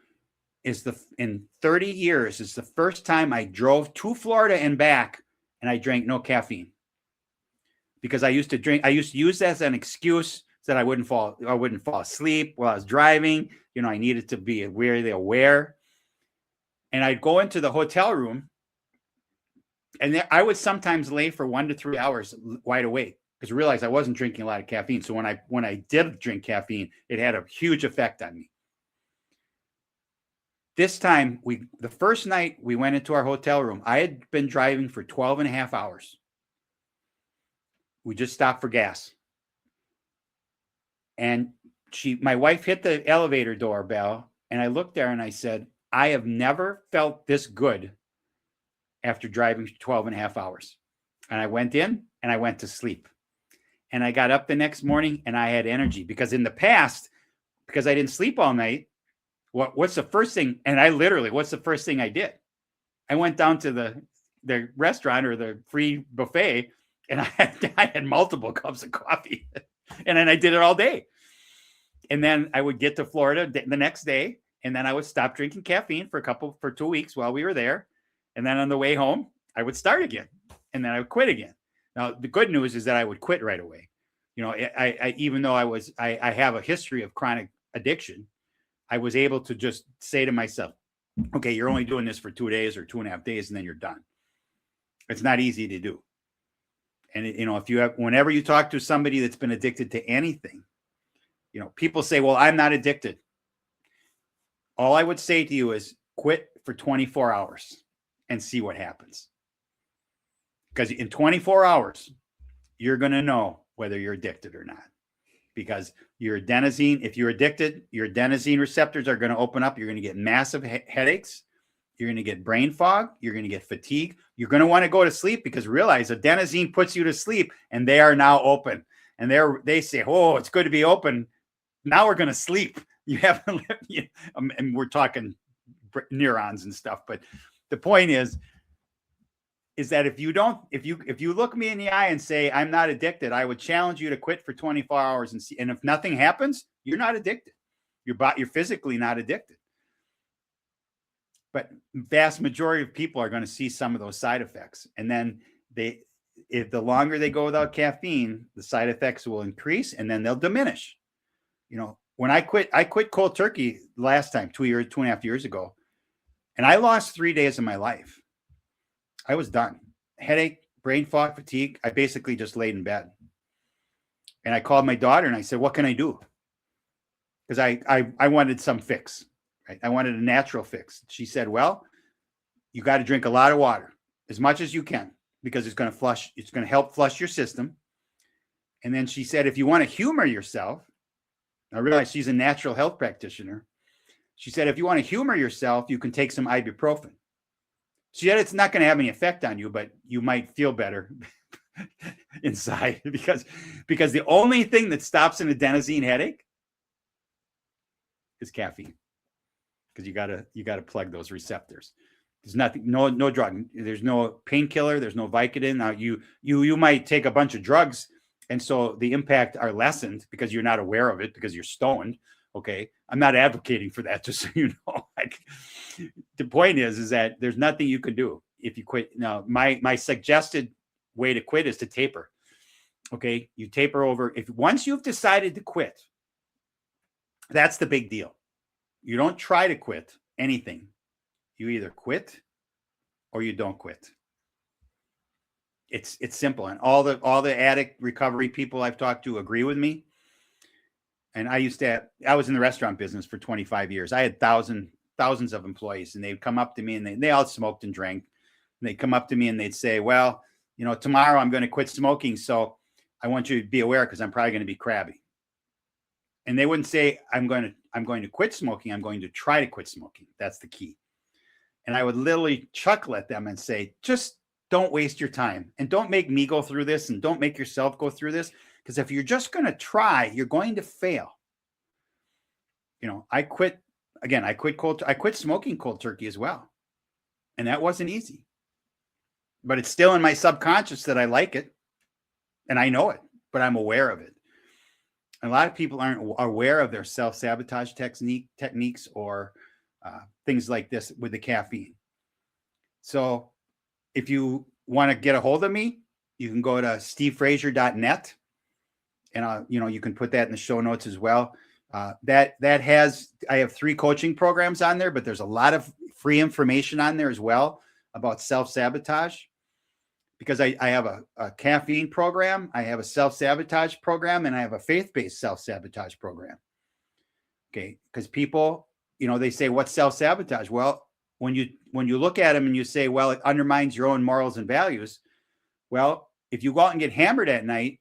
in 30 years is the first time I drove to Florida and back and I drank no caffeine. Because I used to use that as an excuse that I wouldn't fall asleep while I was driving. You know, I needed to be really aware. And I'd go into the hotel room and I would sometimes lay for 1 to 3 hours wide awake because I realized I wasn't drinking a lot of caffeine. So when I did drink caffeine, it had a huge effect on me. This time, the first night we went into our hotel room, I had been driving for 12 and a half hours. We just stopped for gas. And my wife hit the elevator doorbell, and I looked there and I said, I have never felt this good after driving 12 and a half hours. And I went in and I went to sleep. And I got up the next morning and I had energy because in the past, because I didn't sleep all night, what's the first thing? And what's the first thing I did? I went down to the restaurant or the free buffet, and I had multiple cups of coffee, and then I did it all day. And then I would get to Florida the next day, and then I would stop drinking caffeine for 2 weeks while we were there. And then on the way home, I would start again, and then I would quit again. Now, the good news is that I would quit right away. I even though I have a history of chronic addiction, I was able to just say to myself, okay, you're only doing this for 2 days or 2.5 days, and then you're done. It's not easy to do. And whenever you talk to somebody that's been addicted to anything, people say, well, I'm not addicted. All I would say to you is quit for 24 hours and see what happens. Because in 24 hours, you're going to know whether you're addicted or not. Because your adenosine, if you're addicted, your adenosine receptors are going to open up. You're going to get massive headaches. You're going to get brain fog. You're going to get fatigue. You're going to want to go to sleep, because realize adenosine puts you to sleep, and they are now open. And they say, oh, it's good to be open. Now we're going to sleep. You haven't, and we're talking neurons and stuff. But the point is that if you look me in the eye and say, I'm not addicted, I would challenge you to quit for 24 hours and see. And if nothing happens, you're not addicted. You're physically not addicted. But vast majority of people are going to see some of those side effects. And then if the longer they go without caffeine, the side effects will increase, and then they'll diminish. When I quit cold turkey last time, 2.5 years ago, and I lost 3 days of my life. I was done. Headache, brain fog, fatigue. I basically just laid in bed. And I called my daughter and I said, what can I do? Because I wanted some fix. Right? I wanted a natural fix. She said, well, you got to drink a lot of water, as much as you can, because it's going to help flush your system. And then she said, if you want to humor yourself, I realized she's a natural health practitioner. She said, if you want to humor yourself, you can take some ibuprofen. She said, it's not going to have any effect on you, but you might feel better inside because the only thing that stops an adenosine headache is caffeine. Because you gotta plug those receptors. There's nothing, no drug. There's no painkiller. There's no Vicodin. Now you might take a bunch of drugs, and so the impact are lessened because you're not aware of it because you're stoned. Okay, I'm not advocating for that, just so you know. The point is that there's nothing you can do if you quit. Now, my suggested way to quit is to taper. Okay, you taper over. Once you've decided to quit, that's the big deal. You don't try to quit anything. You either quit or you don't quit. It's simple, and all the addict recovery people I've talked to agree with me. And I was in the restaurant business for 25 years. I had thousands of employees, and they'd come up to me, and they all smoked and drank. And they'd come up to me and they'd say, well, tomorrow I'm going to quit smoking. So I want you to be aware, because I'm probably going to be crabby. And they wouldn't say, I'm going to quit smoking. I'm going to try to quit smoking. That's the key. And I would literally chuckle at them and say, just don't waste your time, and don't make me go through this, and don't make yourself go through this. Because if you're just going to try, you're going to fail. I quit smoking cold turkey as well. And that wasn't easy. But it's still in my subconscious that I like it. And I know it, but I'm aware of it. And a lot of people aren't aware of their self-sabotage techniques or things like this with the caffeine. So if you want to get a hold of me, you can go to stevefrazier.net. And you can put that in the show notes as well. I have 3 coaching programs on there, but there's a lot of free information on there as well about self-sabotage, because I have a caffeine program, I have a self-sabotage program, and I have a faith-based self-sabotage program. Okay, because people, they say, what's self-sabotage? Well, when you look at them and you say, well, it undermines your own morals and values. Well, if you go out and get hammered at night,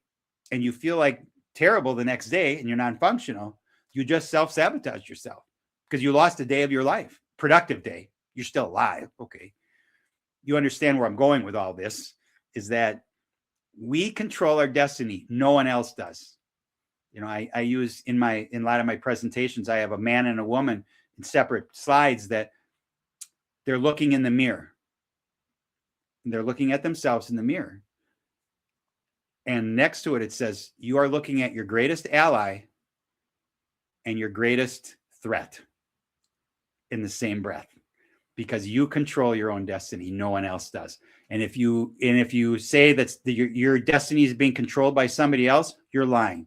and you feel like terrible the next day, and you're non-functional, you just self-sabotage yourself because you lost a day of your life, productive day. You're still alive. Okay. You understand where I'm going with all this, is that we control our destiny. No one else does. I use in a lot of my presentations, I have a man and a woman in separate slides that they're looking in the mirror. And they're looking at themselves in the mirror. And next to it, it says, you are looking at your greatest ally and your greatest threat in the same breath, because you control your own destiny. No one else does. And if you say that your destiny is being controlled by somebody else, you're lying,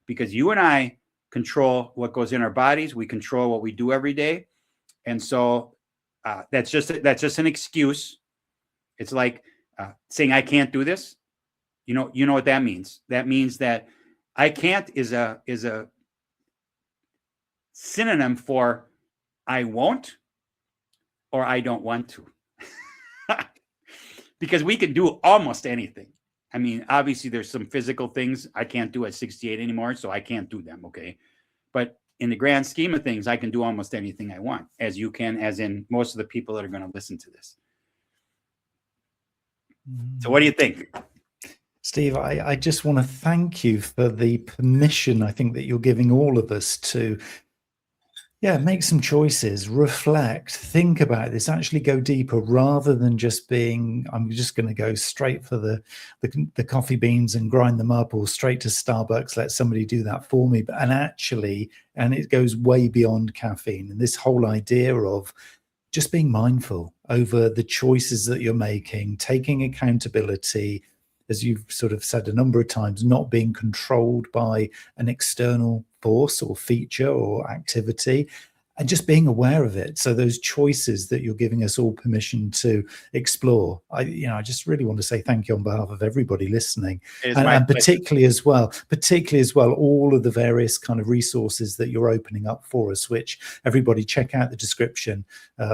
because you and I control what goes in our bodies. We control what we do every day. And so that's just an excuse. It's like saying I can't do this. You know what that means? That means that I can't is a synonym for I won't or I don't want to. Because we can do almost anything. I mean, obviously there's some physical things I can't do at 68 anymore, so I can't do them, okay? But in the grand scheme of things, I can do almost anything I want, as you can, as in most of the people that are going to listen to this. So what do you think? Steve, I just want to thank you for the permission I think that you're giving all of us to make some choices, reflect, think about this, actually go deeper, rather than just being, I'm just going to go straight for the coffee beans and grind them up, or straight to Starbucks, let somebody do that for me. And it goes way beyond caffeine. And this whole idea of just being mindful over the choices that you're making, taking accountability, as you've sort of said a number of times, not being controlled by an external force or feature or activity, and just being aware of it. So those choices that you're giving us all permission to explore, I just really want to say thank you on behalf of everybody listening, and particularly as well, all of the various kind of resources that you're opening up for us, which everybody check out the description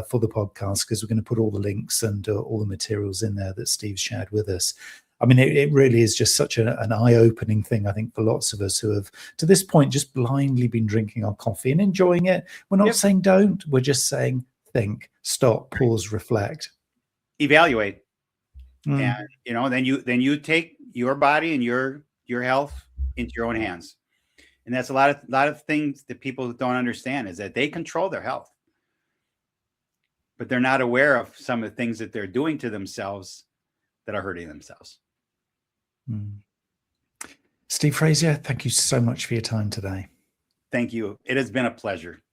for the podcast, because we're going to put all the links and all the materials in there that Steve shared with us. I mean, it really is just such an eye-opening thing, I think, for lots of us who have, to this point, just blindly been drinking our coffee and enjoying it. We're not saying don't. We're just saying think, stop, pause, reflect, evaluate, and then you take your body and your health into your own hands. And that's a lot of things that people don't understand, is that they control their health, but they're not aware of some of the things that they're doing to themselves that are hurting themselves. Steve Frazier, thank you so much for your time today. Thank you. It has been a pleasure.